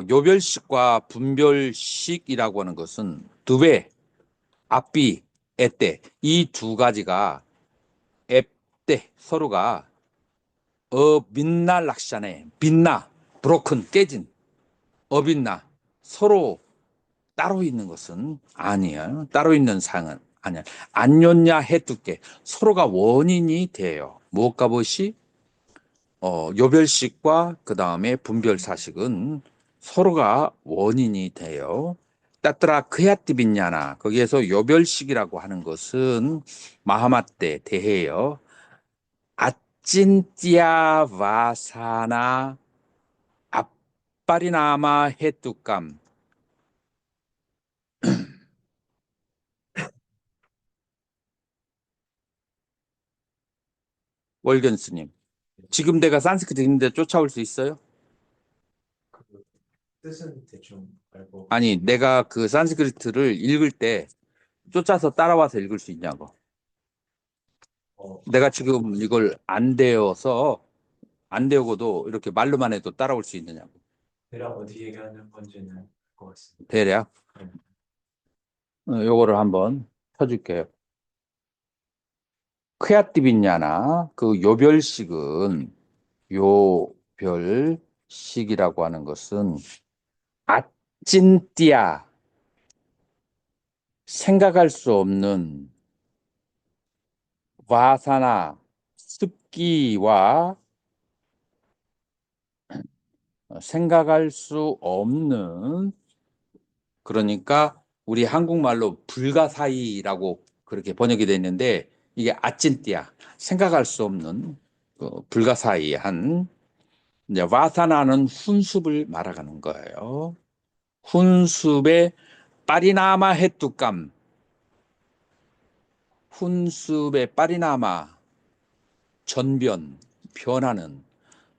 요별식과 분별식이라고 하는 것은 두배, 앞비, 에떼 이 두 가지가 앱때 서로가 빛나 락샤네 빛나 브로큰 깨진 어빛나 서로 따로 있는 것은 아니에요. 따로 있는 상은 아니야. 안뇨냐 해두께 서로가 원인이 돼요. 무엇과 무엇이? 요별식과 그 다음에 분별사식은 서로가 원인이 돼요. 따뜨라 크야띠빈냐나 거기에서 요별식이라고 하는 것은 마하마떼 대해요. 아찐띠아 와사나 앞바리나마 해뚜감. 월견스님 지금 내가 산스크리트 있는데 쫓아올 수 있어요? 그 뜻은 대충 알고. 아니 내가 그 산스크리트를 읽을 때 쫓아서 따라와서 읽을 수 있냐고. 어, 내가 지금 이걸 안 배우고도 이렇게 말로만 해도 따라올 수 있느냐고. 대략 어디 얘기하는 건지는 알 것 같습니다. 대략 요거를 한번 쳐줄게요. 크야띠빈냐나 그 요별식은 요별식이라고 하는 것은 아찐띠아 생각할 수 없는 와사나 습기와 생각할 수 없는 그러니까 우리 한국말로 불가사의라고 그렇게 번역이 되어 있는데 이게 아찐띠아 생각할 수 없는 불가사의한 이제 와사나는 훈습을 말하는 거예요. 훈습의 파리나마 해뚜감 훈습의 파리나마 전변 변하는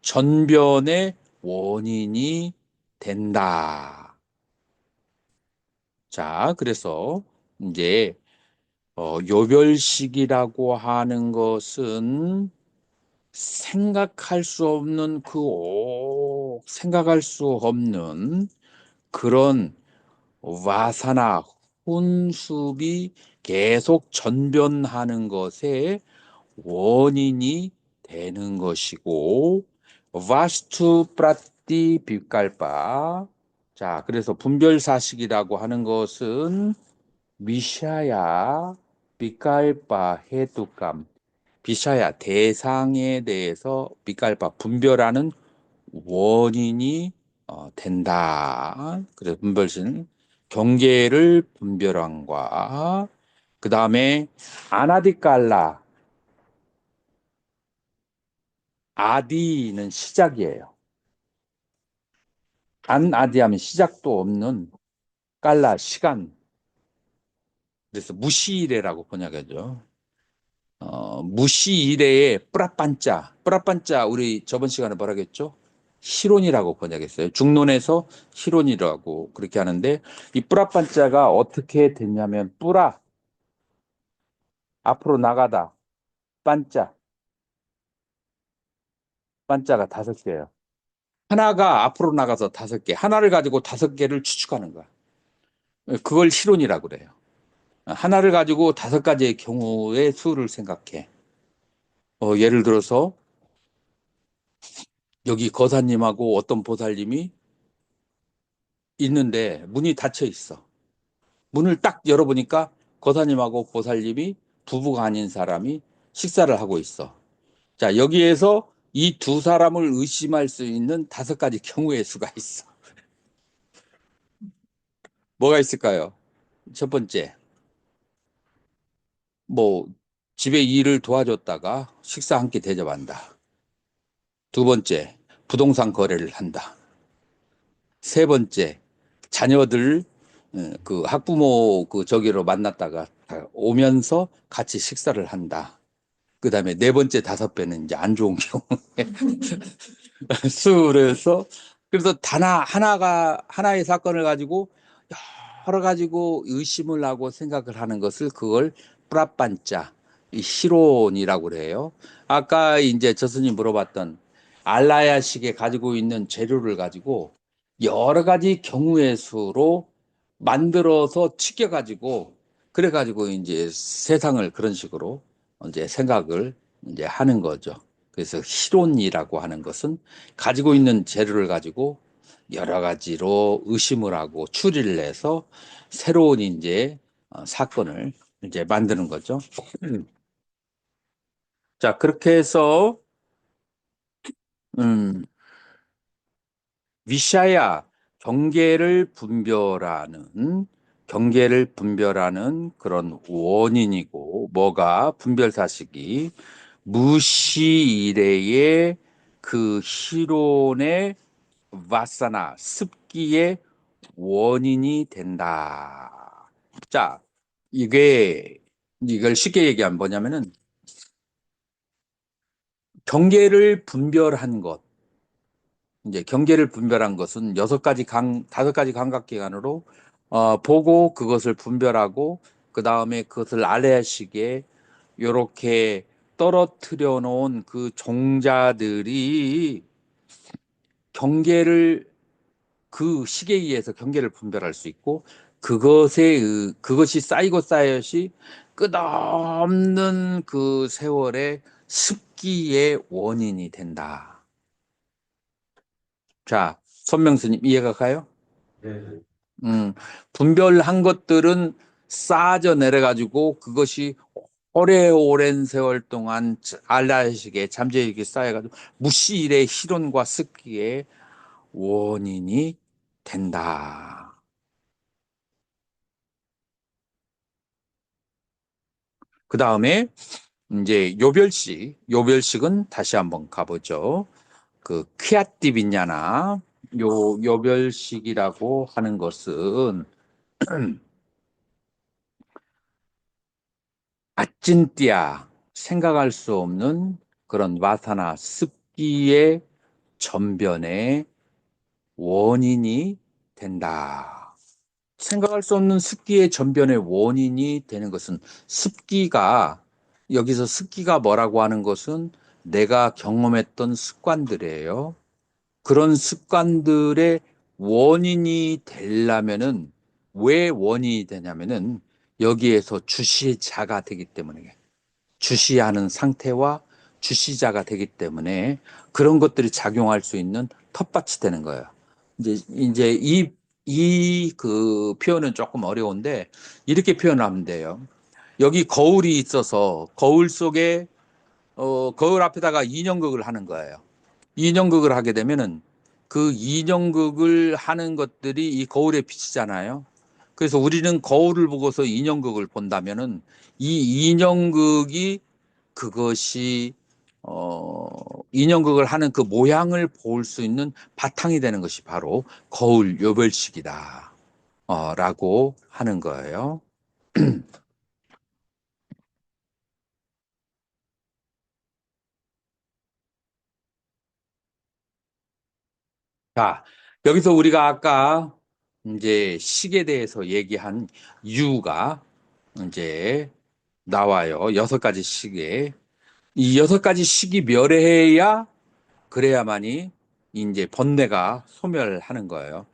전변의 원인이 된다. 자, 그래서 이제 요별식이라고 하는 것은 생각할 수 없는 생각할 수 없는 그런 와사나 혼습이 계속 전변하는 것에 원인이 되는 것이고 와스투 프라띠 빛깔바. 자, 그래서 분별사식이라고 하는 것은 미샤야 빛깔바 해두감 비샤야 대상에 대해서 빛깔바 분별하는 원인이 된다. 그래서 분별신 경계를 분별함과 그 다음에 아나디깔라 아디는 시작이에요. 아디하면 시작도 없는 깔라 시간. 그래서 무시이레라고 번역하죠. 무시이레의 뿌라빤짜 우리 저번 시간에 뭐라 했죠? 희론이라고 번역했어요. 중론에서 희론이라고 그렇게 하는데 이 뿌라빤짜가 어떻게 됐냐면 뿌라 앞으로 나가다 반짜가 5개예요. 하나가 앞으로 나가서 5개, 하나를 가지고 5개를 추측하는 거야. 그걸 희론이라고 그래요. 하나를 가지고 5가지의 경우의 수를 생각해. 예를 들어서 여기 거사님하고 어떤 보살님이 있는데 문이 닫혀 있어. 문을 딱 열어보니까 거사님하고 보살님이 부부가 아닌 사람이 식사를 하고 있어. 자, 여기에서 이 두 사람을 의심할 수 있는 5가지 경우의 수가 있어. 뭐가 있을까요? 첫 번째, 뭐 집에 일을 도와줬다가 식사 한 끼 대접한다. 두 번째, 부동산 거래를 한다. 세 번째, 자녀들 그 학부모 그 저기로 만났다가 오면서 같이 식사를 한다. 그다음에 네 번째, 다섯 배는 이제 안 좋은 경우에 술에서 그래서 하나의 사건을 가지고 여러 가지고 의심을 하고 생각을 하는 것을 그걸 프라반자 이 실론이라고 그래요. 아까 이제 저스님 물어봤던 알라야식에 가지고 있는 재료를 가지고 여러 가지 경우의 수로 만들어서 치켜가지고 그래가지고 이제 세상을 그런 식으로 이제 생각을 이제 하는 거죠. 그래서 실론이라고 하는 것은 가지고 있는 재료를 가지고 여러 가지로 의심을 하고 추리를 해서 새로운 이제 사건을 이제 만드는 거죠. 자, 그렇게 해서 음, 위샤야 경계를 분별하는 그런 원인이고 뭐가 분별 사식이 무시 이래의 그 희론의 와사나 습기의 원인이 된다. 자, 이걸 쉽게 얘기하면 뭐냐면은 경계를 분별한 것. 이제 경계를 분별한 것은 다섯 가지 감각기관으로 보고 그것을 분별하고 그 다음에 그것을 아래식에 요렇게 떨어뜨려 놓은 그 종자들이 경계를 그 시계에 의해서 경계를 분별할 수 있고 그것이 쌓이고 쌓여시 끝없는 그 세월의 습기의 원인이 된다. 자, 손명스님 이해가 가요? 네. 분별한 것들은 쌓아져 내려가지고 그것이 오랜 세월 동안 알라식에 잠재력이 쌓여가지고 무시일의 희론과 습기의 원인이 된다. 그 다음에 이제 요별식은 다시 한번 가보죠. 그 퀴아띠 빈야나 요별식이라고 하는 것은 아찐띠야 생각할 수 없는 그런 와사나 습기의 전변의 원인이 된다. 생각할 수 없는 습기의 전변의 원인이 되는 것은 여기서 습기가 뭐라고 하는 것은 내가 경험했던 습관들이에요. 그런 습관들의 원인이 되려면은 왜 원인이 되냐면은 여기에서 주시자가 되기 때문에 주시하는 상태와 주시자가 되기 때문에 그런 것들이 작용할 수 있는 텃밭이 되는 거예요. 이제 이 그 표현은 조금 어려운데 이렇게 표현하면 돼요. 여기 거울이 있어서 거울 속에 거울 앞에다가 인형극을 하는 거예요. 인형극을 하게 되면은 그 인형극을 하는 것들이 이 거울에 비치잖아요. 그래서 우리는 거울을 보고서 인형극을 본다면은 이 인형극이 그것이 인형극을 하는 그 모양을 볼 수 있는 바탕이 되는 것이 바로 거울 요별식이다. 라고 하는 거예요. 자, 여기서 우리가 아까 이제 식에 대해서 얘기한 이유가 이제 나와요. 여섯 가지 식에. 이 여섯 가지 식이 멸해야 그래야만이 이제 번뇌가 소멸하는 거예요.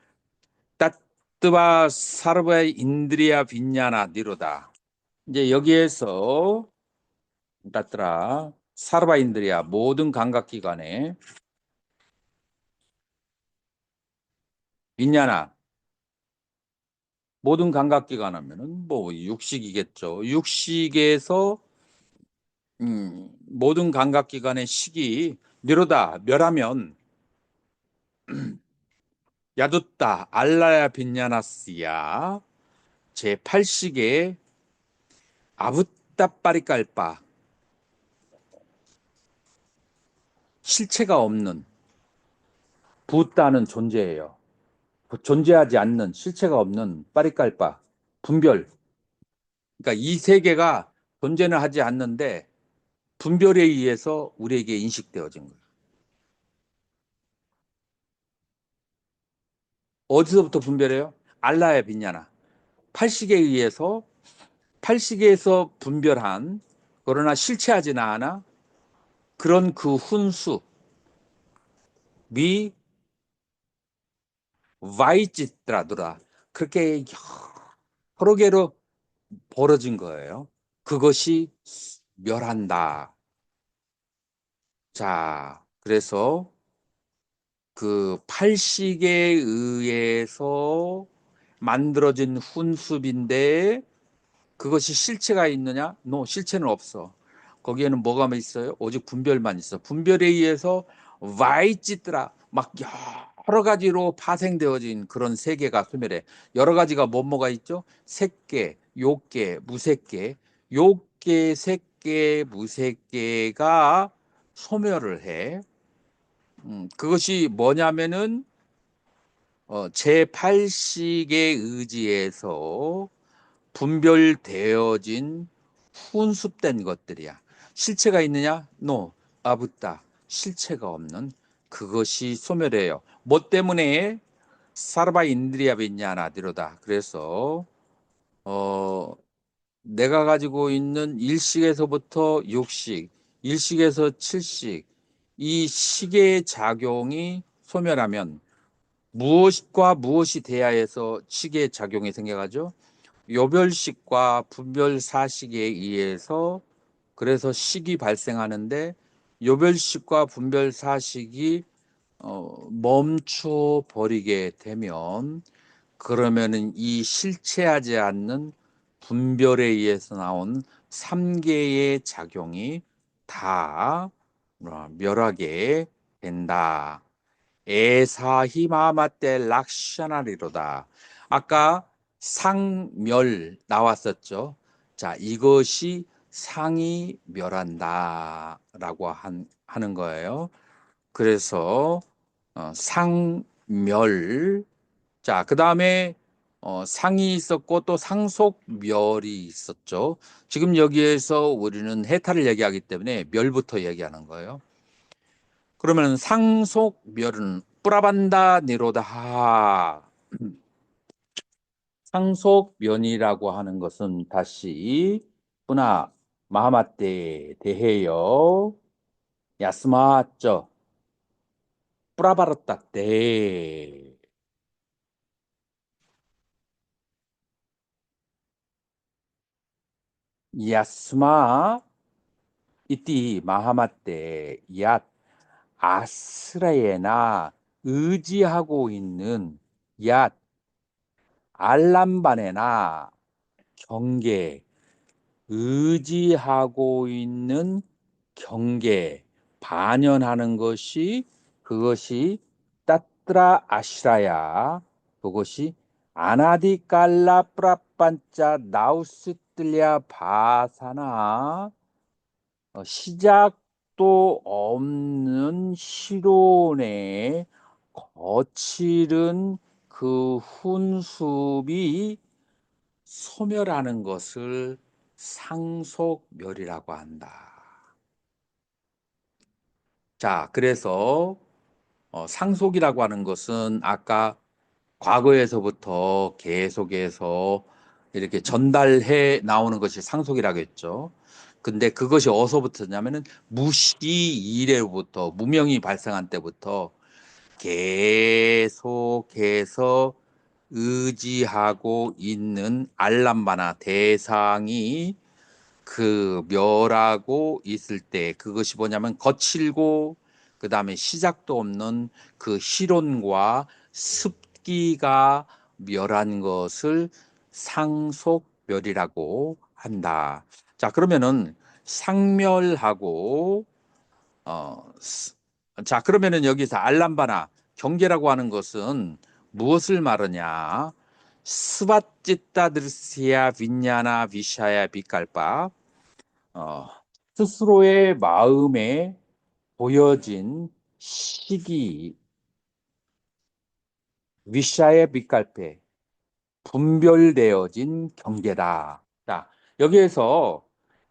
따뜨바 사르바의 인드리아 빈냐나 니로다. 이제 여기에서 따뜨라 사르바 인드리아 모든 감각기관에 빈냐나 모든 감각기관 하면은 뭐 육식이겠죠. 육식에서 모든 감각기관의 식이 니로다 멸하면 야두따 알라야 빈냐나스야 제8식의 아붓다 빠리깔바. 실체가 없는, 붓다는 존재예요. 존재하지 않는, 실체가 없는 빠리깔바, 분별. 그러니까 이 세계가 존재는 하지 않는데 분별에 의해서 우리에게 인식되어진 거예요. 어디서부터 분별해요? 알라야 빈야나. 팔식에 의해서, 팔식에서 분별한, 그러나 실체하지는 않아 그런 그 훈수 미 와이짓라더라. 그렇게 여러 개로 벌어진 거예요. 그것이 멸한다. 자, 그래서 그 팔식에 의해서 만들어진 훈습인데 그것이 실체가 있느냐? No, 실체는 없어. 거기에는 뭐가 있어요? 오직 분별만 있어. 분별에 의해서 와이찌더라. 막 여러 가지로 파생되어진 그런 세계가 소멸해. 여러 가지가 뭐가 있죠? 색계, 욕계, 무색계. 욕계, 색계, 무색계가 소멸을 해. 그것이 뭐냐면은 제8식에 의지해서 분별되어진 훈습된 것들이야. 실체가 있느냐? No. 아붓다. 실체가 없는 그것이 소멸해요. 뭐 때문에? 사르바 인드리아 빈냐나디로다. 그래서 내가 가지고 있는 일식에서부터 육식, 일식에서 칠식, 이 식의 작용이 소멸하면 무엇과 무엇이 돼야 해서 식의 작용이 생겨가죠? 요별식과 분별사식에 의해서 그래서 식이 발생하는데 요별식과 분별사식이 멈춰 버리게 되면 그러면은 이 실체하지 않는 분별에 의해서 나온 3개의 작용이 다 멸하게 된다. 에사히마마떼 락샤나리로다. 아까 상멸 나왔었죠. 자, 이것이 상이 멸한다라고 하는 거예요. 그래서 상멸. 자, 그 다음에 상이 있었고 또 상속멸이 있었죠. 지금 여기에서 우리는 해탈을 얘기하기 때문에 멸부터 얘기하는 거예요. 그러면 상속멸은 뿌라반다 니로다. 상속면이라고 하는 것은 다시 뿌나 마하마떼 대해요. 야스마쩌 뿌라바르따 떼. 야스마 이띠 마하마떼 얏 아스라에나 의지하고 있는 얏 알람바네나 경계 의지하고 있는 경계 반연하는 것이 그것이 따트라 아시라야 그것이 아나디깔라 프라반짜 나우스틀랴 바사나 시작도 없는 실온의 거칠은 그 훈습이 소멸하는 것을 상속멸이라고 한다. 자, 그래서 상속이라고 하는 것은 아까 과거에서부터 계속해서 이렇게 전달해 나오는 것이 상속이라고 했죠. 근데 그것이 어디서부터냐면은 무시 이래부터 무명이 발생한 때부터 계속해서 의지하고 있는 알람바나 대상이 그 멸하고 있을 때 그것이 뭐냐면 거칠고 그 다음에 시작도 없는 그 실온과 습기가 멸한 것을 상속멸이라고 한다. 자, 그러면은 상멸하고 자, 그러면은 여기서 알람바나 경계라고 하는 것은 무엇을 말하냐? 스바찌따드르시아 빈야나 비샤야 비칼바 어, 스스로의 마음에 보여진 시기, 위샤의 빛깔패, 분별되어진 경계다. 자, 여기에서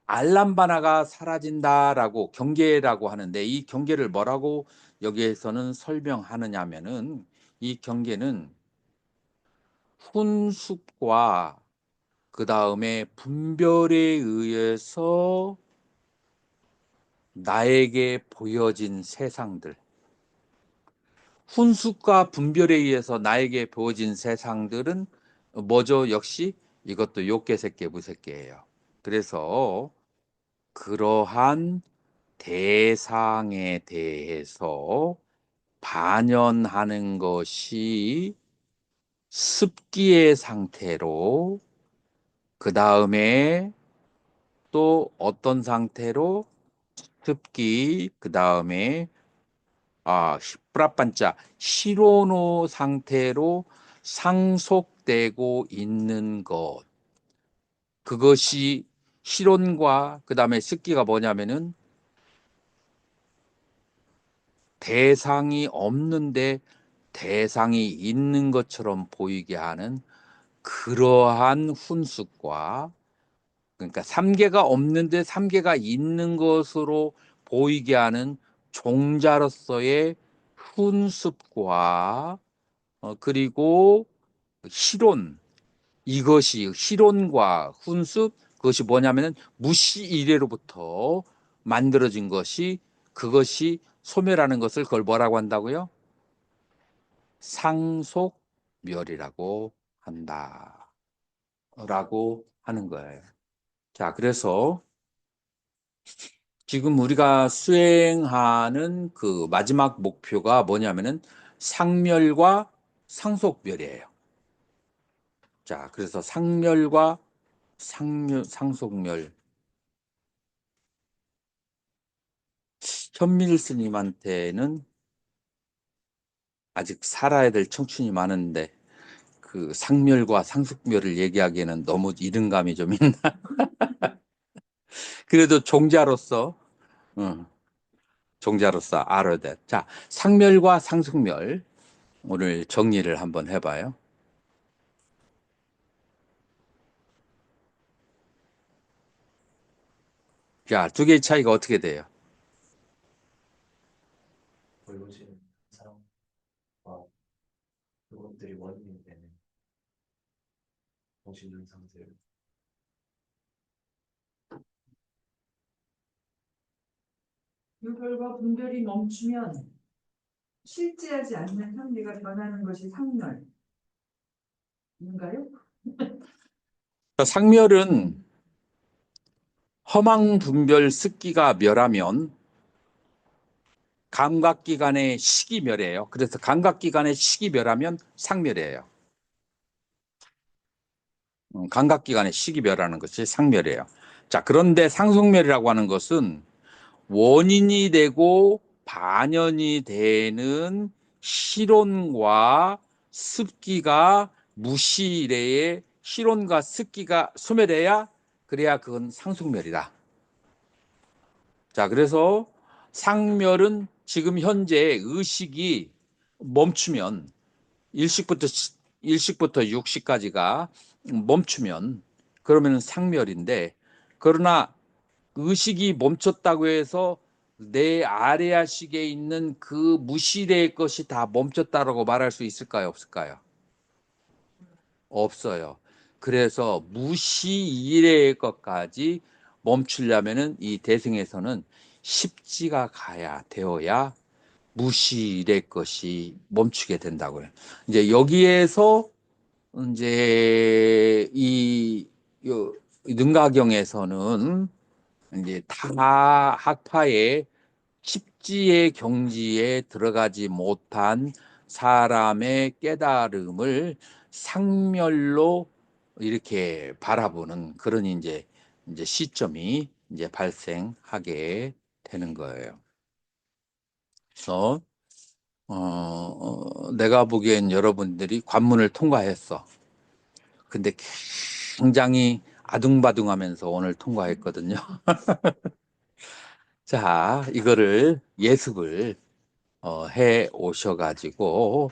알람바나가 사라진다라고 경계라고 하는데 이 경계를 뭐라고 여기에서는 설명하느냐면은 이 경계는 훈숙과 그 다음에 분별에 의해서 나에게 보여진 세상들, 훈숙과 분별에 의해서 나에게 보여진 세상들은 뭐죠? 역시 이것도 욕계색계 무색계예요. 그래서 그러한 대상에 대해서 반연하는 것이 습기의 상태로, 그 다음에 또 어떤 상태로 습기, 그 다음에 프라판자 시로노 상태로 상속되고 있는 것. 그것이 실온과 그 다음에 습기가 뭐냐면은 대상이 없는데 대상이 있는 것처럼 보이게 하는 그러한 훈숙과, 그러니까 삼계가 없는데 삼계가 있는 것으로 보이게 하는 종자로서의 훈습과 그리고 실온, 이것이 실온과 훈습, 그것이 뭐냐면은 무시 이래로부터 만들어진 것이, 그것이 소멸하는 것을 그걸 뭐라고 한다고요? 상속멸이라고 한다 라고 하는 거예요. 자, 그래서 지금 우리가 수행하는 그 마지막 목표가 뭐냐면은 상멸과 상속멸이에요. 자, 그래서 상멸과 상속멸. 현밀 스님한테는 아직 살아야 될 청춘이 많은데 그 상멸과 상속멸을 얘기하기에는 너무 이른감이 좀 있나? 그래도 종자로서, 어, 종자로서 알아야 돼. 자, 상멸과 상속멸 오늘 정리를 한번 해봐요. 자, 두 개의 차이가 어떻게 돼요? 보여지는 사람과 그것들이 원인이 되는 정신현상들. 유별과 분별이 멈추면 실제하지 않는 상대가 변하는 것이 상멸인가요? 상멸은 허망 분별 습기가 멸하면 감각기관의 식이 멸해요. 그래서 감각기관의 식이 멸하면 상멸이에요. 감각기관의 식이 멸하는 것이 상멸이에요. 자, 그런데 상속멸이라고 하는 것은 원인이 되고 반연이 되는 실온과 습기가 무시래에 실온과 습기가 소멸해야, 그래야 그건 상속멸이다. 자, 그래서 상멸은 지금 현재 의식이 멈추면 일식부터 육식까지가 멈추면 그러면 상멸인데, 그러나 의식이 멈췄다고 해서 내 아래아식에 있는 그 무시래의 것이 다 멈췄다라고 말할 수 있을까요? 없을까요? 없어요. 그래서 무시이래의 것까지 멈추려면은 이 대승에서는 십지가 가야 되어야 무시이래 것이 멈추게 된다고요. 이제 여기에서 이제 요 능가경에서는 이제 타 학파의 십지의 경지에 들어가지 못한 사람의 깨달음을 상멸로 이렇게 바라보는 그런 이제 시점이 이제 발생하게 되는 거예요. 그래서 내가 보기엔 여러분들이 관문을 통과했어. 근데 굉장히 아둥바둥하면서 오늘 통과했거든요. 자, 이거를 예습을 해 오셔가지고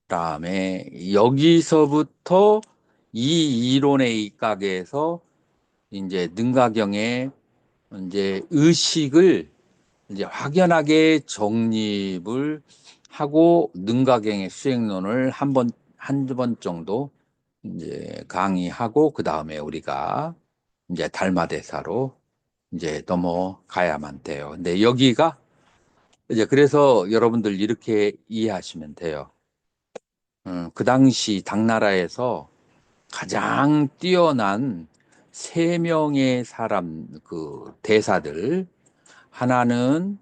그다음에 여기서부터 이 이론의 입각에서 이제 능가경의 이제 의식을 이제 확연하게 정립을 하고 능가경의 수행론을 한 번 정도 이제 강의하고 그 다음에 우리가 이제 달마대사로 이제 넘어가야만 돼요. 근데 여기가 이제 그래서 여러분들 이렇게 이해하시면 돼요. 그 당시 당나라에서 가장 뛰어난 세 명의 사람 그 대사들 하나는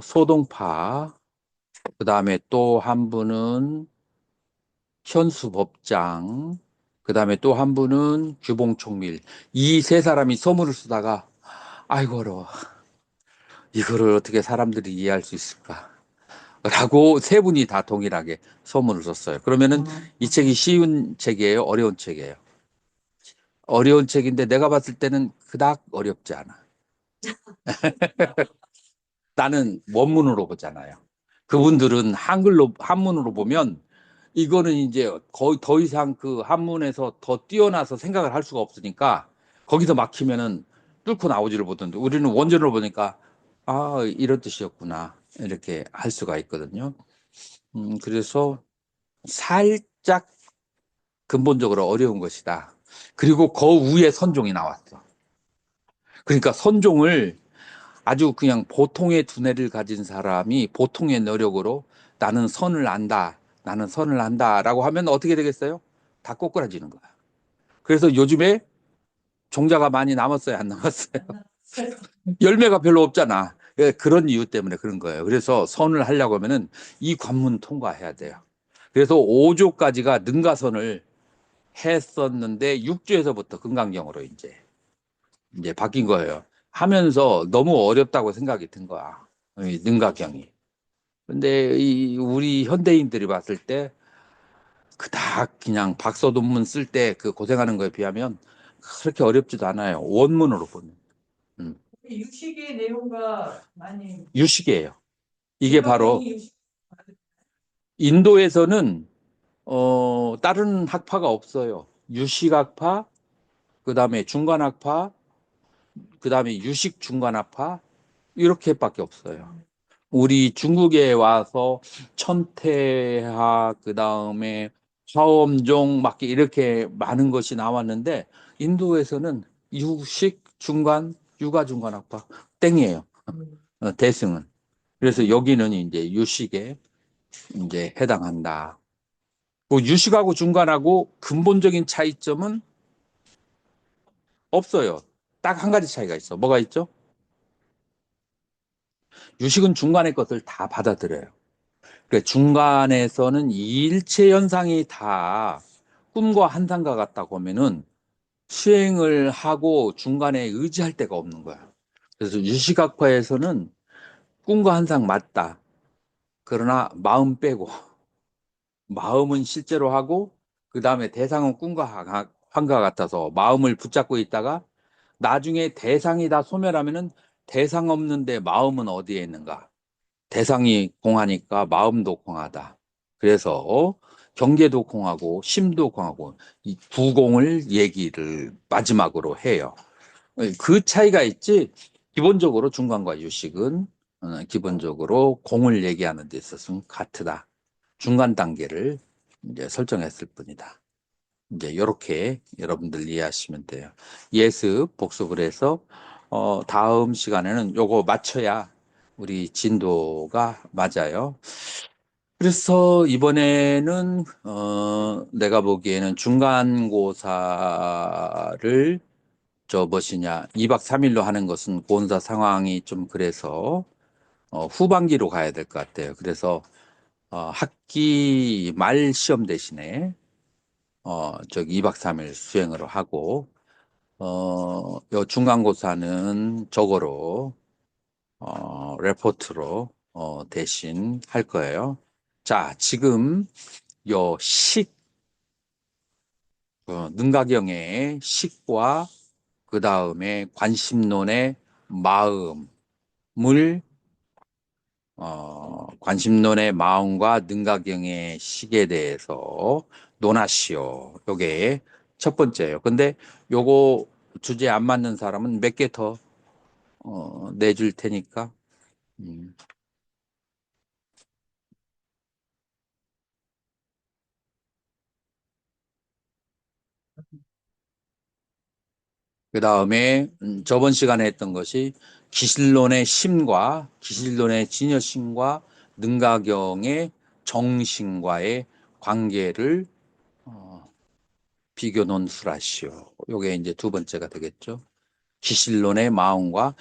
소동파 그 다음에 또 한 분은 현수법장 그 다음에 또 한 분은 규봉총밀 이 세 사람이 서문을 쓰다가 아이고 어려워 이거를 어떻게 사람들이 이해할 수 있을까 라고 세 분이 다 동일하게 서문을 썼어요. 그러면은 이 책이 쉬운 책이에요? 어려운 책이에요? 어려운 책인데 내가 봤을 때는 그닥 어렵지 않아. 나는 원문으로 보잖아요. 그분들은 한문으로 보면 이거는 이제 거의 더 이상 그 한문에서 더 뛰어나서 생각을 할 수가 없으니까 거기서 막히면은 뚫고 나오지를 못하는데 우리는 원전으로 보니까 아, 이런 뜻이었구나. 이렇게 할 수가 있거든요. 그래서 살짝 근본적으로 어려운 것이다. 그리고 그 위에 선종이 나왔어. 그러니까 선종을 아주 그냥 보통의 두뇌를 가진 사람이 보통의 노력으로 나는 선을 안다, 나는 선을 안다라고 하면 어떻게 되겠어요? 다 꼬꾸라지는 거야. 그래서 요즘에 종자가 많이 남았어요, 안 남았어요? 열매가 별로 없잖아. 예, 그런 이유 때문에 그런 거예요. 그래서 선을 하려고 하면은 이 관문 통과해야 돼요. 그래서 5조까지가 능가선을 했었는데 6조에서부터 금강경으로 이제 바뀐 거예요. 하면서 너무 어렵다고 생각이 든 거야. 이 능가경이. 근데 우리 현대인들이 봤을 때 그닥 그냥 박사 논문 쓸 때 그 고생하는 거에 비하면 그렇게 어렵지도 않아요. 원문으로 보면. 유식의 내용과 많이 유식이에요. 이게 바로 능가경이 유식 인도에서는 다른 학파가 없어요. 유식학파, 그다음에 중간학파, 그다음에 유식 중간학파 이렇게밖에 없어요. 우리 중국에 와서 천태하 그다음에 화엄종 막 이렇게 많은 것이 나왔는데 인도에서는 유식 중간 유가 중간 학파 땡이에요. 대승은. 그래서 여기는 이제 유식에 이제 해당한다. 그 유식하고 중간하고 근본적인 차이점은 없어요. 딱 한 가지 차이가 있어. 뭐가 있죠? 유식은 중간의 것을 다 받아들여요. 그러니까 중간에서는 이 일체 현상이 다 꿈과 한상과 같다고 하면은 수행을 하고 중간에 의지할 데가 없는 거야. 그래서 유식학파에서는 꿈과 한상 맞다. 그러나 마음 빼고 마음은 실제로 하고 그 다음에 대상은 꿈과 한과 같아서 마음을 붙잡고 있다가 나중에 대상이 다 소멸하면은 대상 없는데 마음은 어디에 있는가? 대상이 공하니까 마음도 공하다. 그래서 경계도 공하고 심도 공하고 이 두 공을 얘기를 마지막으로 해요. 그 차이가 있지 기본적으로 중간과 유식은 기본적으로 공을 얘기하는 데 있어서는 같다. 중간 단계를 이제 설정했을 뿐이다. 이제 이렇게 여러분들 이해하시면 돼요. 예습 복습을 해서 다음 시간에는 요거 맞춰야 우리 진도가 맞아요. 그래서 이번에는 내가 보기에는 중간고사를 저 무엇이냐 2박 3일로 하는 것은 고온사 상황이 좀 그래서 후반기로 가야 될 것 같아요. 그래서 학기 말 시험 대신에 저기 2박 3일 수행을 하고 요 중간고사는 저거로 레포트로 대신 할 거예요. 자, 지금 요 능가경의 식과 그 다음에 관심론의 마음을 관심론의 마음과 능가경의 식에 대해서 논하시오. 요게 첫 번째예요. 근데 요거 주제 안 맞는 사람은 몇 개 더 내줄 테니까. 그 다음에 저번 시간에 했던 것이 기실론의 심과 기실론의 진여심과 능가경의 정심과의 관계를 비교 논술하시오. 요게 이제 두 번째가 되겠죠. 기실론의 마음과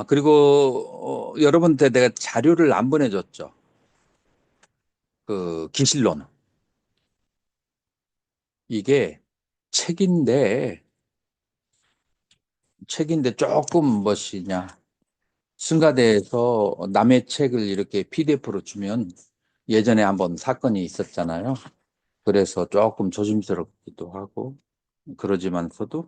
그리고 여러분한테 내가 자료를 안 보내줬죠. 그 기실론 이게 책인데 조금 무엇이냐 승가대에서 남의 책을 이렇게 PDF로 주면 예전에 한번 사건이 있었잖아요. 그래서 조금 조심스럽기도 하고 그러지만서도